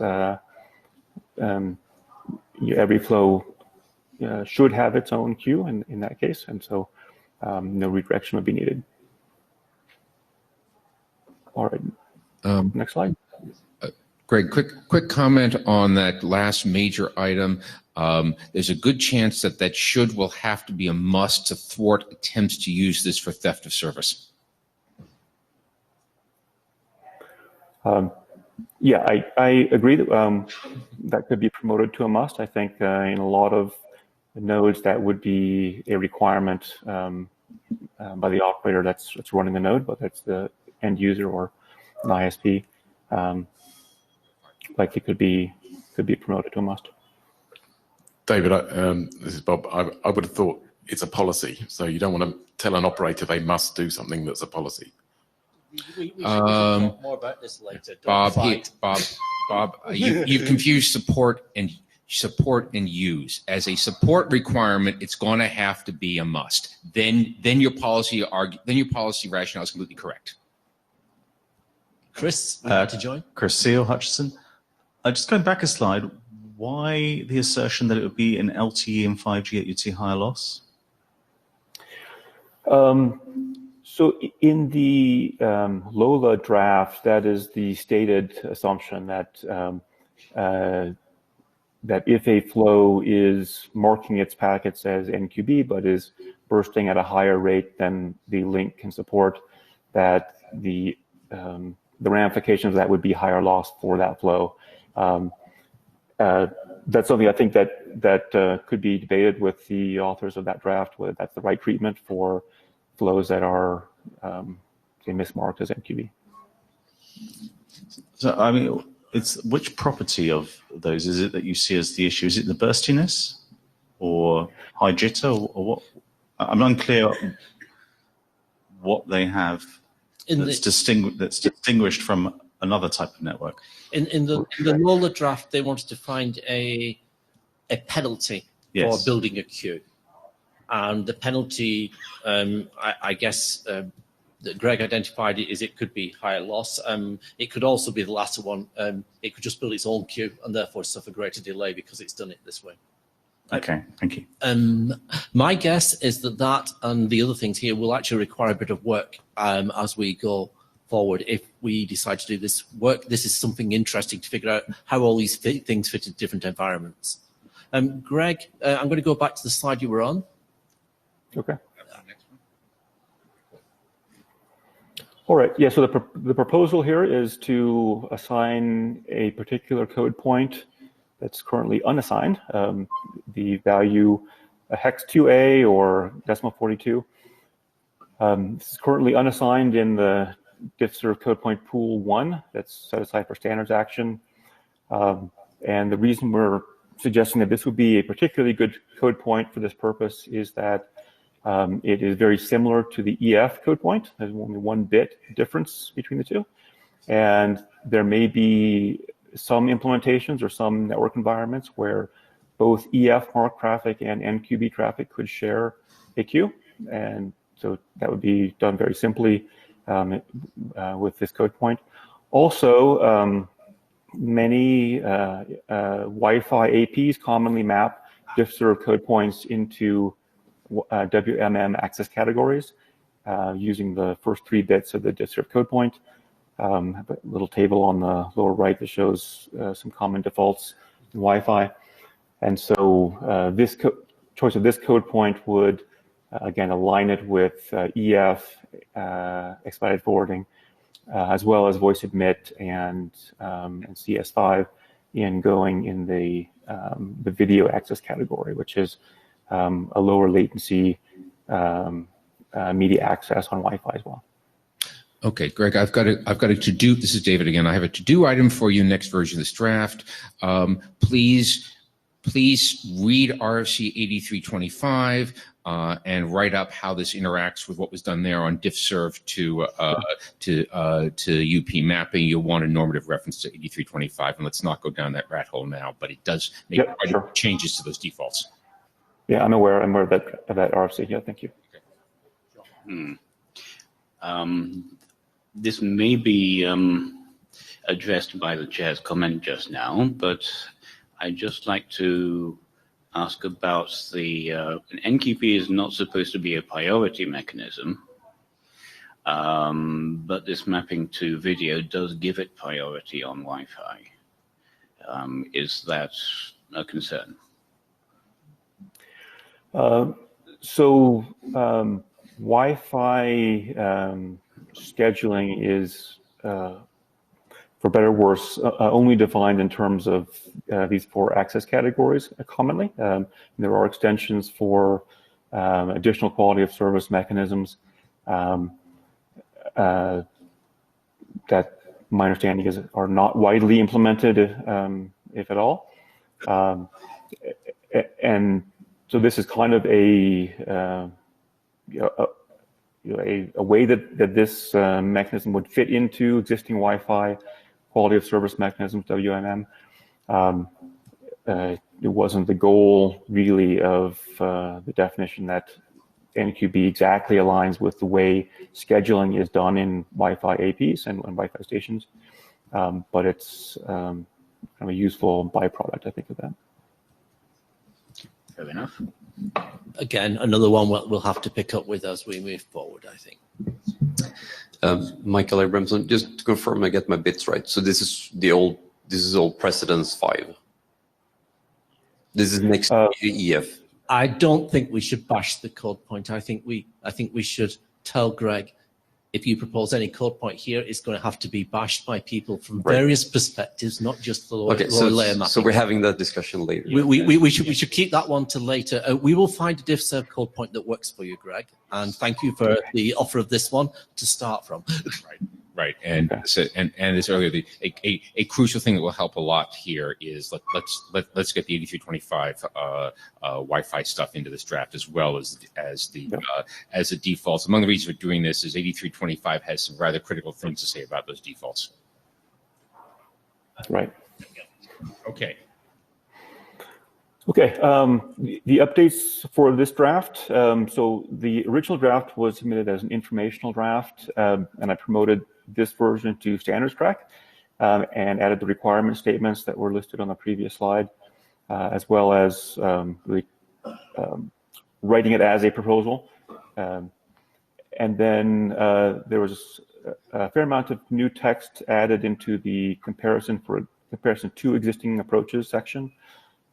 every flow should have its own queue in that case, and so no redirection would be needed. All right, next slide. Greg, quick comment on that last major item. There's a good chance that will have to be a must to thwart attempts to use this for theft of service. Yeah, I agree that that could be promoted to a must. I think in a lot of nodes that would be a requirement by the operator that's running the node, whether it's the end user or an ISP. Like it could be promoted to a must. David, this is Bob. I would have thought it's a policy, so you don't want to tell an operator they must do something that's a policy. We should talk more about this later. Bob, you've confused support and use. As a support requirement, it's going to have to be a must. Then your policy rationale is completely correct. Chris, to join. Chris Seal, Hutchison. Just going back a slide, why the assertion that it would be an LTE and 5G that you'd see higher loss? So in the LOLA draft, that is the stated assumption that that if a flow is marking its packets as NQB but is bursting at a higher rate than the link can support, that the ramifications of that would be higher loss for that flow. That's something I think that could be debated with the authors of that draft, whether that's the right treatment for flows that are say mismarked as NQB. So I mean, it's which property of those is it that you see as the issue? Is it the burstiness or high jitter or what? I'm unclear what they have that's distinguished from another type of network. In the LOLA draft, they wanted to find a penalty for building a queue. And the penalty, I guess, that Greg identified is it could be higher loss. It could also be the latter one. It could just build its own queue and therefore suffer greater delay because it's done it this way. Okay, thank you. My guess is that and the other things here will actually require a bit of work as we go forward. If we decide to do this work, this is something interesting to figure out how all these things fit in different environments. Greg, I'm going to go back to the slide you were on. Okay. All right. Yeah. So the proposal here is to assign a particular code point that's currently unassigned, the value hex 2A or decimal 42. This is currently unassigned in the diffserv code point pool 1 that's set aside for standards action. And the reason we're suggesting that this would be a particularly good code point for this purpose is that it is very similar to the EF code point. There's only 1 bit difference between the two. And there may be some implementations or some network environments where both EF mark traffic and NQB traffic could share a queue. And so that would be done very simply with this code point. Also, many Wi-Fi APs commonly map diffserv code points into WMM access categories using the first 3 bits of the diffserv code point. A little table on the lower right that shows some common defaults in Wi-Fi. And so this choice of this code point would, again, align it with EF, expedited forwarding, as well as voice admit and CS5 in going in the video access category, which is a lower latency media access on Wi-Fi as well. Okay, Greg, I've got a to-do. This is David again. I have a to-do item for you. Next version of this draft. Please read RFC 8325 and write up how this interacts with what was done there on diffserv to UP mapping. You'll want a normative reference to 8325, and let's not go down that rat hole now. But it does make changes to those defaults. Yeah, I'm aware of that RFC. Yeah, thank you. This may be addressed by the chair's comment just now, but I'd just like to ask about an NQP is not supposed to be a priority mechanism, but this mapping to video does give it priority on Wi-Fi. Is that a concern? So Wi-Fi scheduling is, for better or worse, only defined in terms of these 4 access categories commonly. There are extensions for additional quality of service mechanisms that my understanding is are not widely implemented, if at all. And so this is kind of a way that this mechanism would fit into existing Wi-Fi quality of service mechanisms, WMM. It wasn't the goal really of the definition that NQB exactly aligns with the way scheduling is done in Wi-Fi APs and Wi-Fi stations, but it's kind of a useful byproduct, I think, of that. Fair enough. Again, another one we'll have to pick up with as we move forward, I think. Michael Abramson, just to confirm I get my bits right. So this is old precedence 5. This is next EF. I don't think we should bash the code point. I think we should tell Greg, if you propose any code point here, it's going to have to be bashed by people from various perspectives, not just the lower layer mapping. So we're having that discussion later. We should keep that one to later. We will find a diffserv code point that works for you, Greg. And thank you for the offer of this one to start from. Right, and as earlier, a crucial thing that will help a lot here is let's get the 8325 Wi-Fi stuff into this draft as well as the defaults. Among the reasons for doing this is 8325 has some rather critical things to say about those defaults. Right. Okay. Okay, the updates for this draft. So the original draft was submitted as an informational draft, and I promoted this version to standards track and added the requirement statements that were listed on the previous slide, as well as writing it as a proposal. And then there was a fair amount of new text added into the comparison to existing approaches section.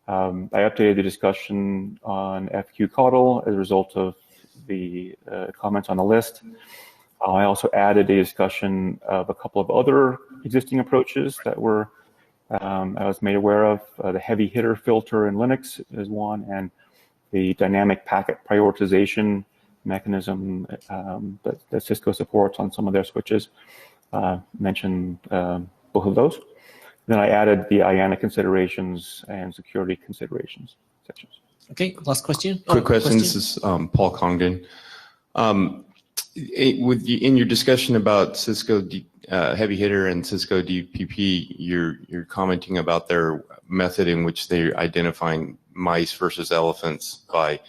I updated the discussion on FQ Coddle as a result of the comments on the list. I also added a discussion of a couple of other existing approaches that were I was made aware of. The heavy hitter filter in Linux is one, and the dynamic packet prioritization mechanism that Cisco supports on some of their switches. Mentioned both of those. Then I added the IANA considerations and security considerations sections. Okay, last question. Quick question. This is Paul Congdon. In your discussion about Cisco heavy hitter and Cisco DPP, you're commenting about their method in which they're identifying mice versus elephants by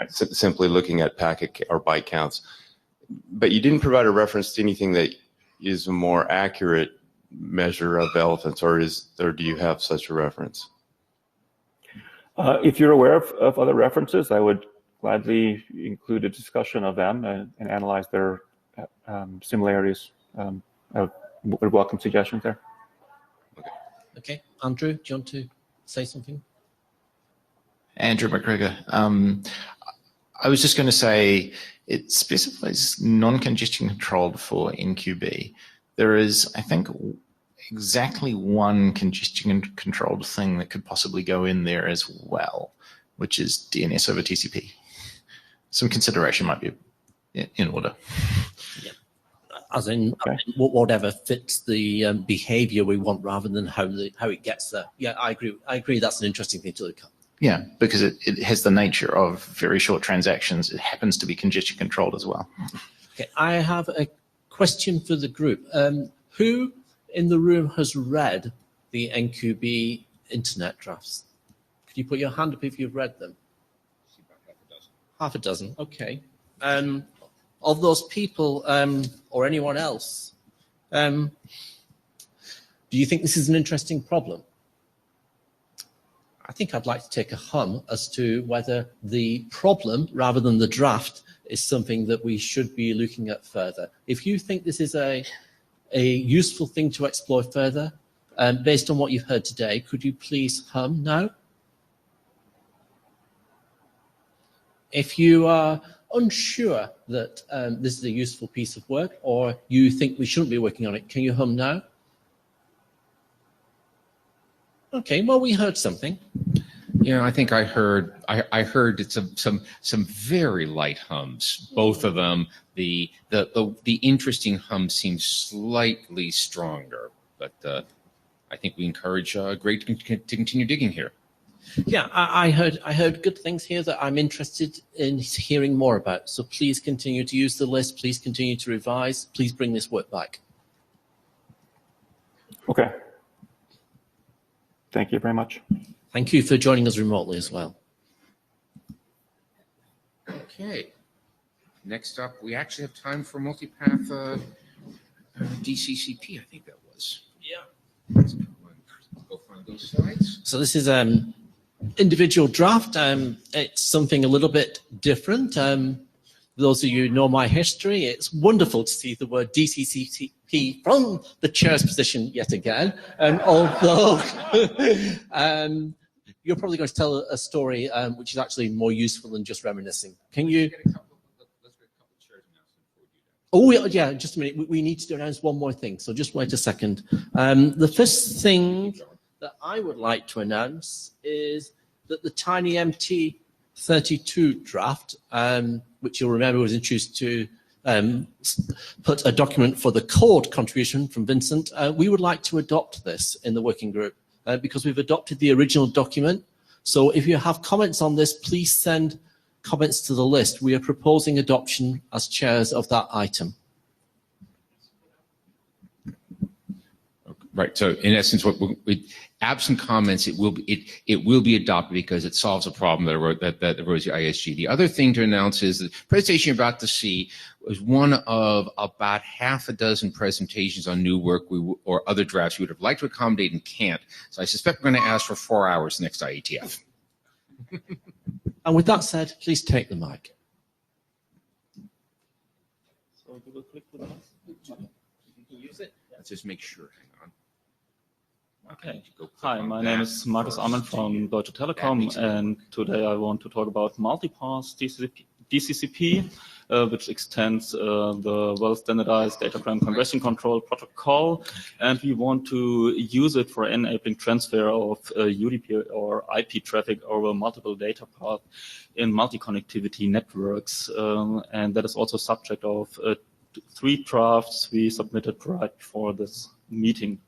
simply looking at packet or byte counts. But you didn't provide a reference to anything that is a more accurate measure of elephants, or do you have such a reference? If you're aware of other references, I would gladly include a discussion of them and analyze their similarities. I would welcome suggestions there. Okay, Andrew, do you want to say something? Andrew McGregor. I was just going to say it specifies non-congestion controlled for NQB. There is, I think, exactly one congestion controlled thing that could possibly go in there as well, which is DNS over TCP. Some consideration might be in order. As in, whatever fits the behavior we want rather than how it gets there. Yeah, I agree. I agree. That's an interesting thing to look at. Yeah, because it has the nature of very short transactions. It happens to be congestion controlled as well. Okay, I have a question for the group. Who in the room has read the NQB internet drafts? Could you put your hand up if you've read them? Half a dozen. Okay. Of those people or anyone else, do you think this is an interesting problem? I think I'd like to take a hum as to whether the problem, rather than the draft, is something that we should be looking at further. If you think this is a useful thing to explore further, based on what you've heard today, could you please hum now? If you are unsure that this is a useful piece of work, or you think we shouldn't be working on it, can you hum now? Okay, well, we heard something. Yeah, I think I heard some very light hums. Both of them. The interesting hum seems slightly stronger, but I think we encourage Greg to continue digging here. Yeah, I heard good things here that I'm interested in hearing more about. So please continue to use the list. Please continue to revise. Please bring this work back. Okay. Thank you very much. Thank you for joining us remotely as well. Okay. Next up, we actually have time for multipath DCCP, I think that was. Yeah. Let's go find those slides. So this is individual draft. It's something a little bit different. Those of you who know my history, it's wonderful to see the word DCCP from the chair's position yet again. Although you're probably going to tell a story which is actually more useful than just reminiscing. Can you? Oh, yeah, just a minute. We need to announce one more thing, so just wait a second. The first thing that I would like to announce is that the TinyMT32 draft, which you'll remember was introduced to put a document for the code contribution from Vincent, we would like to adopt this in the working group because we've adopted the original document. So if you have comments on this, please send comments to the list. We are proposing adoption as chairs of that item. Right. So in essence, absent comments, it will be adopted because it solves a problem that arose at ISG. The other thing to announce is the presentation you're about to see was one of about half a dozen presentations on new work or other drafts we would have liked to accommodate and can't. So I suspect we're going to ask for 4 hours next IETF. And with that said, please take the mic. So double click the mouse. You can use it. Let's just make sure. Hang on. Okay. Hi, my name is Markus Ammann from Deutsche Telekom, and today I want to talk about multipath DCCP, which extends the well-standardized datagram congestion control protocol, and we want to use it for enabling transfer of UDP or IP traffic over multiple data paths in multi-connectivity networks, and that is also subject of 3 drafts we submitted right for this meeting.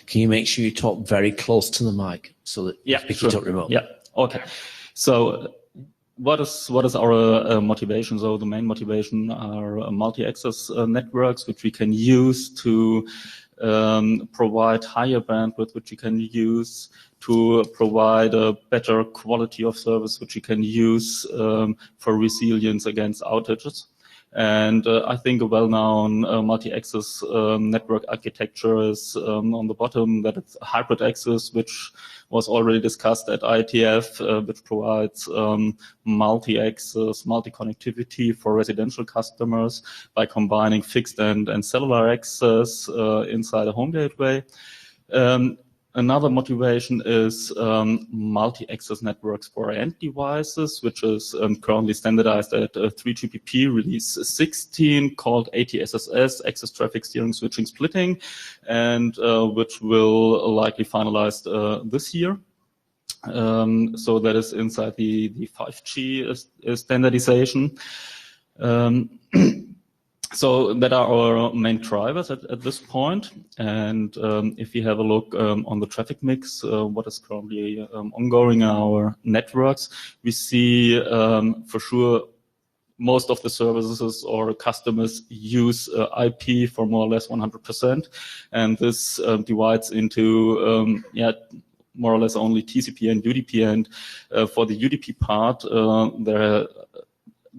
Can you make sure you talk very close to the mic so that you pick it up remotely? Yeah. Okay. So what is our motivation? So the main motivation are multi-access networks, which we can use to provide higher bandwidth, which we can use to provide a better quality of service, which we can use for resilience against outages. And I think a well-known multi-access network architecture is on the bottom, that it's hybrid access, which was already discussed at IETF, which provides multi-access, multi-connectivity for residential customers by combining fixed and cellular access inside a home gateway. Another motivation is multi-access networks for end devices, which is currently standardized at 3GPP release 16, called ATSSS, Access Traffic Steering, Switching, Splitting, and which will likely finalized this year. So that is inside the 5G standardization. So that are our main drivers at this point. And if we have a look on the traffic mix, what is currently ongoing in our networks, we see for sure most of the services or customers use IP for more or less 100%. And this divides into more or less only TCP and UDP. And for the UDP part,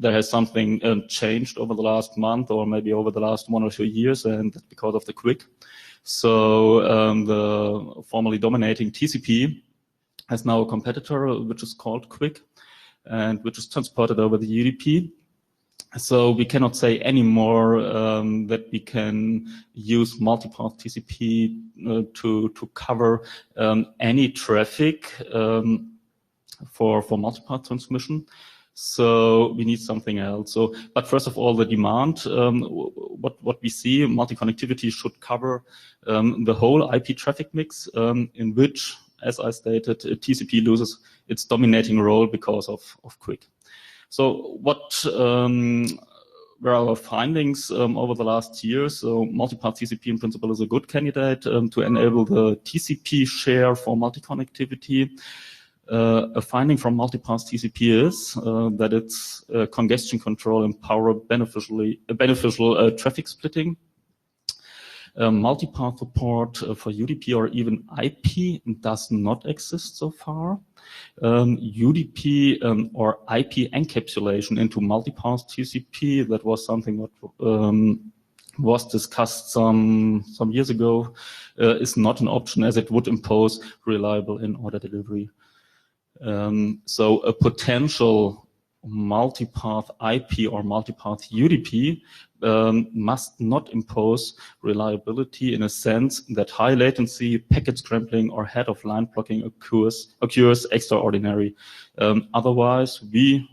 there has something changed over the last month or maybe over the last 1 or 2 years, and because of the QUIC. So the formerly dominating TCP has now a competitor which is called QUIC and which is transported over the UDP. So we cannot say anymore that we can use multipath TCP to cover any traffic for multipath transmission. So we need something else. So, but first of all, the demand, what we see, multi-connectivity should cover the whole IP traffic mix, in which, as I stated, TCP loses its dominating role because of QUIC. So what were our findings over the last years? So multipath TCP in principle is a good candidate to enable the TCP share for multi-connectivity. A finding from multipath TCP is that it's congestion control and power beneficial traffic splitting. Multipath support for UDP or even IP does not exist so far. UDP or IP encapsulation into multipath TCP, that was something that was discussed some years ago, is not an option as it would impose reliable in-order delivery. So a potential multipath IP or multipath UDP must not impose reliability in a sense that high latency, packet scrambling, or head of line blocking occurs extraordinary. Otherwise, we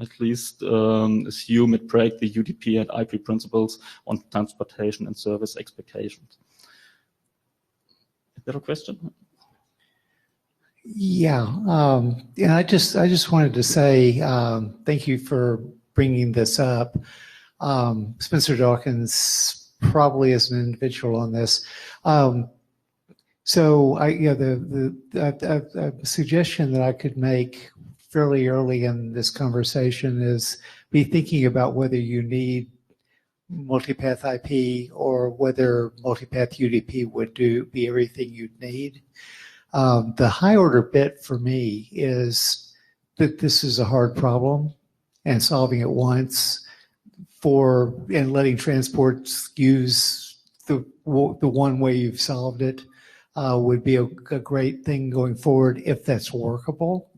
at least assume it breaks the UDP and IP principles on transportation and service expectations. Is there a question? Yeah, I just wanted to say thank you for bringing this up. Spencer Dawkins probably is an individual on this. So the suggestion that I could make fairly early in this conversation is be thinking about whether you need multipath IP or whether multipath UDP would be everything you'd need. The high order bit for me is that this is a hard problem, and solving it once and letting transports use the one way you've solved it would be a great thing going forward if that's workable.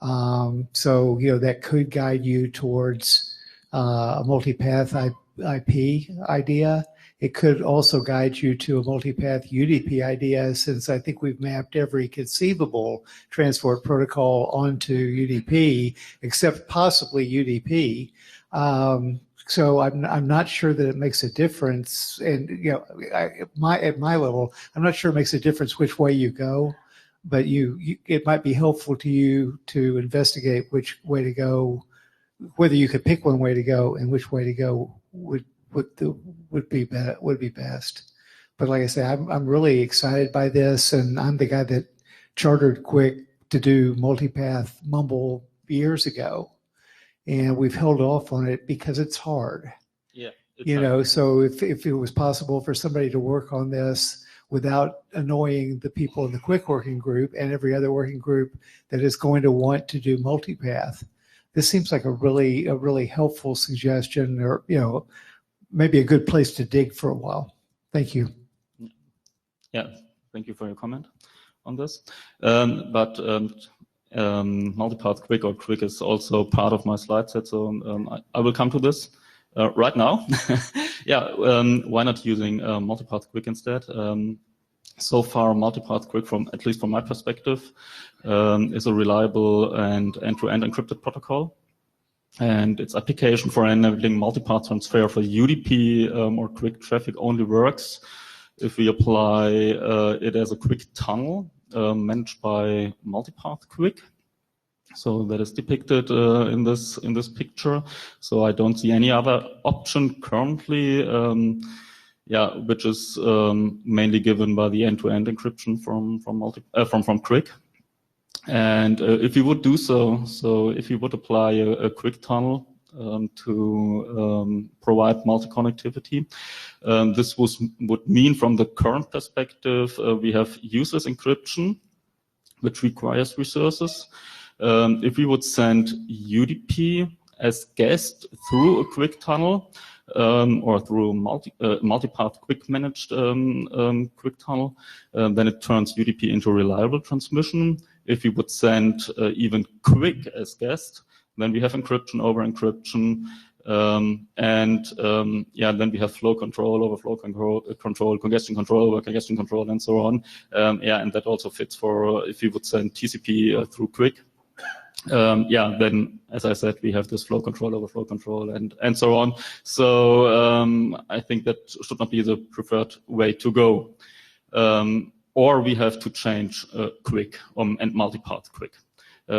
So that could guide you towards a multipath IP idea. It could also guide you to a multipath UDP idea, since I think we've mapped every conceivable transport protocol onto UDP, except possibly UDP. So I'm not sure that it makes a difference. And at my level, I'm not sure it makes a difference which way you go, but it might be helpful to you to investigate which way to go, whether you could pick one way to go and which way to go would be best. But like I say, I'm really excited by this, and I'm the guy that chartered QUIC to do multipath mumble years ago, and we've held off on it because it's hard. Yeah. So if it was possible for somebody to work on this without annoying the people in the QUIC working group and every other working group that is going to want to do multipath, this seems like a really helpful suggestion, or maybe a good place to dig for a while. Thank you. Yeah, thank you for your comment on this. But multipath QUIC or QUIC is also part of my slide set, so I will come to this right now. Yeah, why not using multipath QUIC instead? so far multipath QUIC, from at least from my perspective, is a reliable and end-to-end encrypted protocol. And its application for enabling multipath transfer for UDP or QUIC traffic only works if we apply it as a QUIC tunnel managed by multipath QUIC. So that is depicted in this picture. So I don't see any other option currently, which is mainly given by the end-to-end encryption from QUIC. And if we would do so if we would apply a QUIC tunnel to provide multi-connectivity, this would mean, from the current perspective, we have useless encryption, which requires resources. If we would send UDP as guest through a QUIC tunnel, or through multipath QUIC managed QUIC tunnel, then it turns UDP into reliable transmission. If we would send even QUIC as guest, then we have encryption over encryption, then we have flow control over flow control, congestion control over congestion control, and so on. And that also fits for if we would send TCP through QUIC. Then, as I said, we have this flow control over flow control and so on. So I think that should not be the preferred way to go. Or we have to change QUIC and multipath QUIC.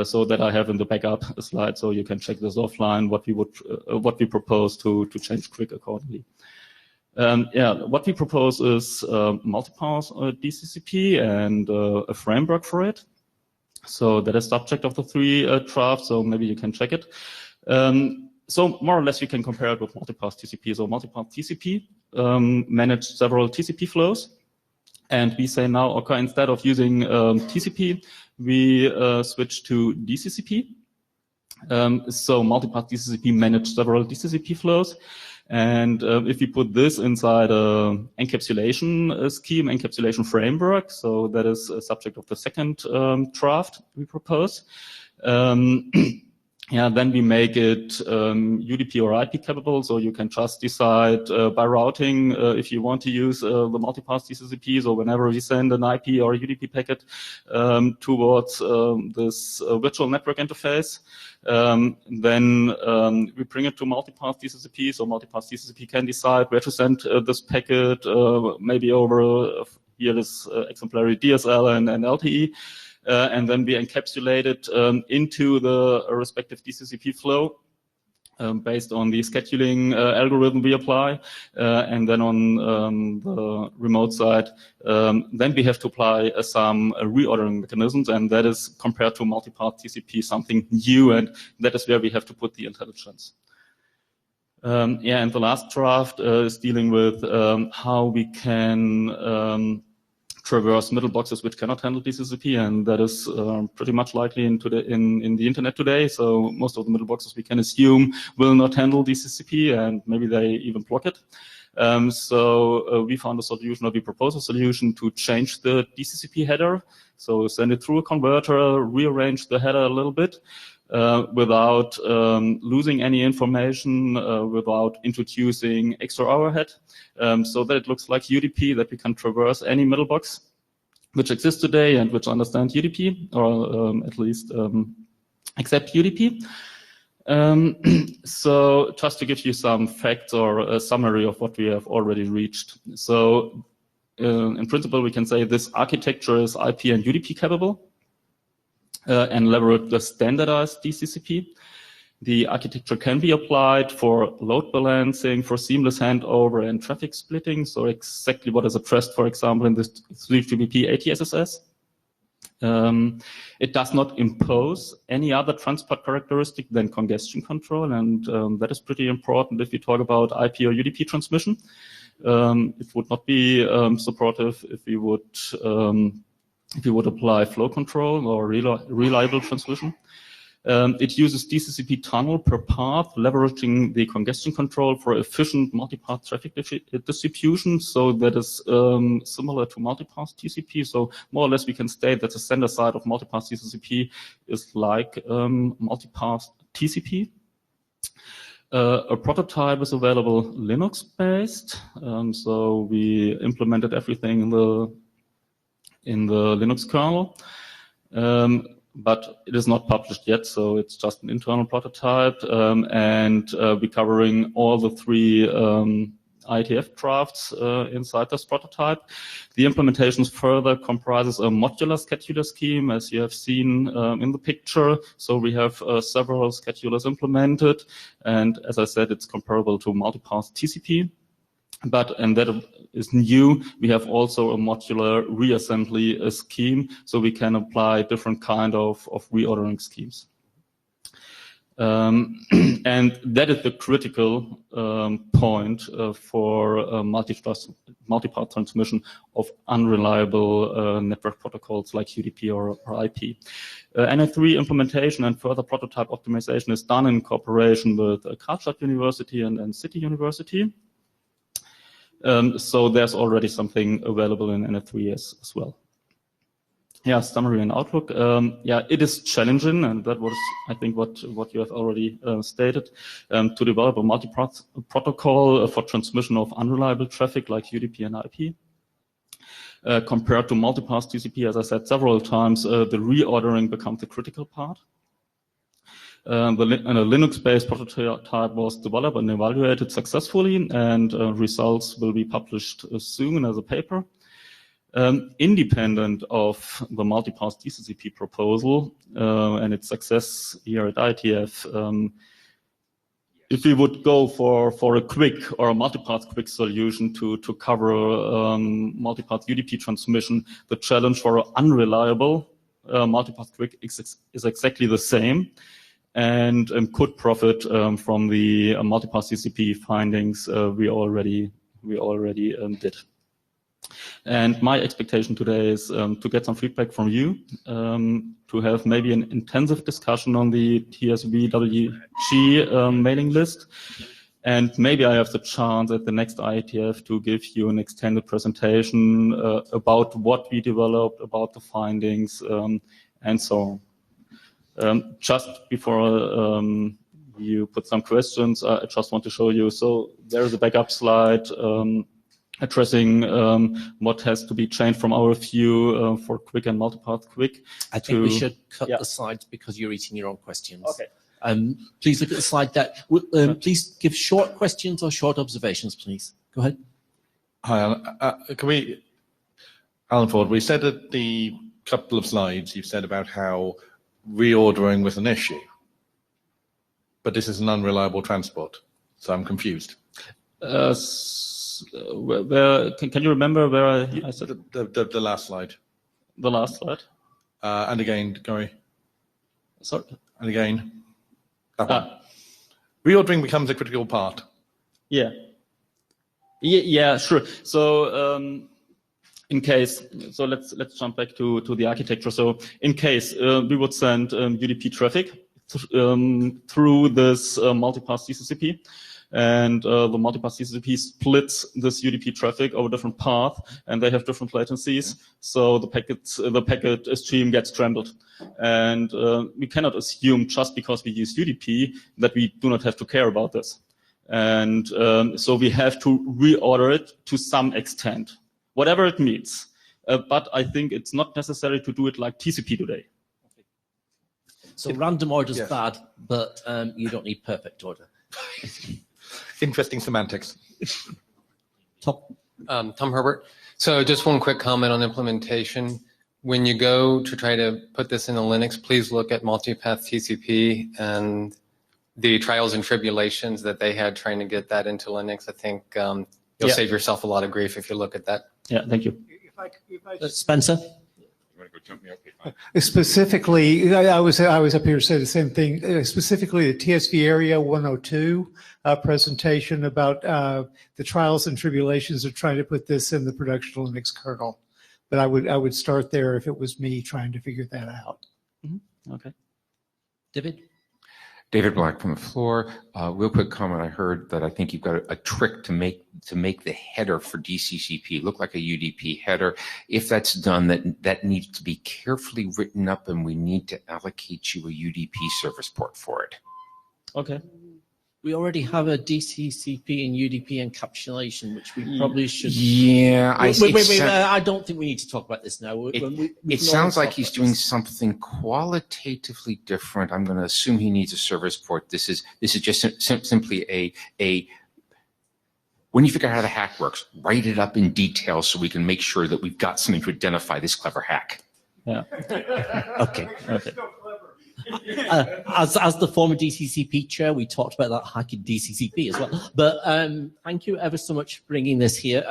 So that I have in the backup a slide, so you can check this offline, what we propose to change QUIC accordingly. What we propose is multipath DCCP and a framework for it. So that is subject of the 3 drafts, so maybe you can check it. So more or less we can compare it with multipath TCP. So multipath TCP managed several TCP flows. And we say now, okay, instead of using TCP, we switch to DCCP. So multipath DCCP managed several DCCP flows. And if we put this inside a encapsulation scheme, encapsulation framework, so that is a subject of the second draft we propose. Then we make it UDP or IP capable, so you can just decide by routing if you want to use the multipath DCCP. So whenever we send an IP or a UDP packet towards this virtual network interface, then we bring it to multipath DCCP. So multipath DCCP can decide where to send this packet, maybe over here this exemplary DSL and LTE. And then we encapsulate it into the respective DCCP flow based on the scheduling algorithm we apply. And then on the remote side, then we have to apply some reordering mechanisms, and that is, compared to multipath TCP, something new, and that is where we have to put the intelligence. And the last draft is dealing with how we can traverse middle boxes which cannot handle DCCP, and that is pretty much likely in the internet today. So most of the middle boxes we can assume will not handle DCCP, and maybe they even block it. So we found a solution, or we propose a solution to change the DCCP header. So send it through a converter, rearrange the header a little bit without losing any information, without introducing extra overhead, so that it looks like UDP, that we can traverse any middle box which exists today and which understands UDP, or at least accept UDP. So just to give you some facts or a summary of what we have already reached. So in principle, we can say this architecture is IP and UDP capable and leverage the standardized DCCP. The architecture can be applied for load balancing, for seamless handover and traffic splitting. So exactly what is addressed, for example, in this 3GPP ATSSS. It does not impose any other transport characteristic than congestion control, and that is pretty important if we talk about IP or UDP transmission. It would not be supportive if we would apply flow control or reliable transmission. It uses DCCP tunnel per path, leveraging the congestion control for efficient multipath traffic distribution. So that is similar to multipath TCP. So more or less we can state that the sender side of multipath DCCP is like multipath TCP. A prototype is available Linux-based. So we implemented everything in the in the Linux kernel. But it is not published yet, so it's just an internal prototype, and we're covering all the three IETF drafts inside this prototype. The implementation further comprises a modular scheduler scheme, as you have seen in the picture. So we have several schedulers implemented, and as I said, it's comparable to multipath TCP. And that is new. We have also a modular reassembly scheme, so we can apply different kind of reordering schemes. And that is the critical point for multipath transmission of unreliable network protocols like UDP or IP. NF3 implementation and further prototype optimization is done in cooperation with Karlstadt University and City University. So there's already something available in NF3 as well. Yeah, summary and outlook. Yeah, it is challenging, and that was, I think, what you have already stated, to develop a multipath protocol for transmission of unreliable traffic like UDP and IP. Compared to multipath TCP, as I said several times, the reordering becomes the critical part. A Linux-based prototype was developed and evaluated successfully, and results will be published soon as a paper. Independent of the multipath TCP proposal and its success here at IETF, if we would go for a quick or a multipath quick solution to cover multipath UDP transmission, the challenge for unreliable multipath quick is exactly the same, and could profit from the multipath TCP findings we already did. And my expectation today is to get some feedback from you, to have maybe an intensive discussion on the Tsvwg mailing list. And maybe I have the chance at the next IETF to give you an extended presentation about what we developed, about the findings, and so on. Just before you put some questions, I just want to show you. So there's a backup slide addressing what has to be changed from our view for quick and multipath quick. I think we should cut the slides because you're eating your own questions. Okay. Please look at the slide deck. Please give short questions or short observations, please. Go ahead. Hi, Alan Ford, we said at the couple of slides, you've said about how reordering was an issue, but this is an unreliable transport, so I'm confused. Where can you remember where I said the last slide? The last slide. And again, Gary. Sorry. And again. That one. Reordering becomes a critical part. Yeah. Yeah, sure. So in case, so let's jump back to the architecture. So in case we would send UDP traffic through this multipath TCP. And the multipath TCP splits this UDP traffic over different paths, and they have different latencies. So the packet stream gets scrambled, and we cannot assume just because we use UDP that we do not have to care about this. And so we have to reorder it to some extent, whatever it means. But I think it's not necessary to do it like TCP today. So random order is bad, but you don't need perfect order. Interesting semantics. Tom Herbert. So just one quick comment on implementation. When you go to try to put this into Linux, please look at multipath TCP and the trials and tribulations that they had trying to get that into Linux. I think you'll save yourself a lot of grief if you look at that. Yeah, thank you. Spencer? Specifically, I was up here to say the same thing. Specifically, the TSV Area 102 presentation about the trials and tribulations of trying to put this in the production Linux kernel. But I would start there if it was me trying to figure that out. Mm-hmm. Okay. David? David Black from the floor. Real quick comment. I heard that I think you've got a trick to make the header for DCCP look like a UDP header. If that's done, that needs to be carefully written up, and we need to allocate you a UDP service port for it. Okay. We already have a DCCP and UDP encapsulation, which we probably should. Yeah, Wait. I don't think we need to talk about this now. It sounds like he's doing something qualitatively different. I'm going to assume he needs a service port. This is just simply a. When you figure out how the hack works, write it up in detail so we can make sure that we've got something to identify this clever hack. Yeah. Okay. As the former DCCP chair, we talked about that hacking DCCP as well. But thank you ever so much for bringing this here.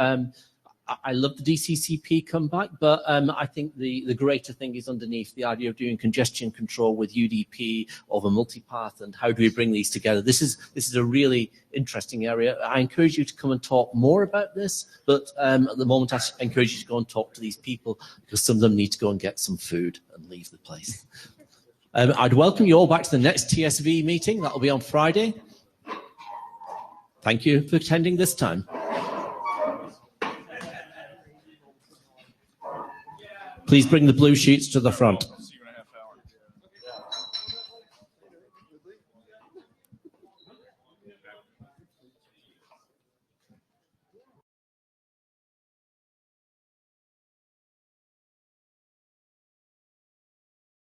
I love the DCCP comeback, but I think the greater thing is underneath the idea of doing congestion control with UDP over multipath and how do we bring these together. This is a really interesting area. I encourage you to come and talk more about this, but at the moment I encourage you to go and talk to these people because some of them need to go and get some food and leave the place. I'd welcome you all back to the next TSV meeting. That'll be on Friday. Thank you for attending this time. Please bring the blue sheets to the front.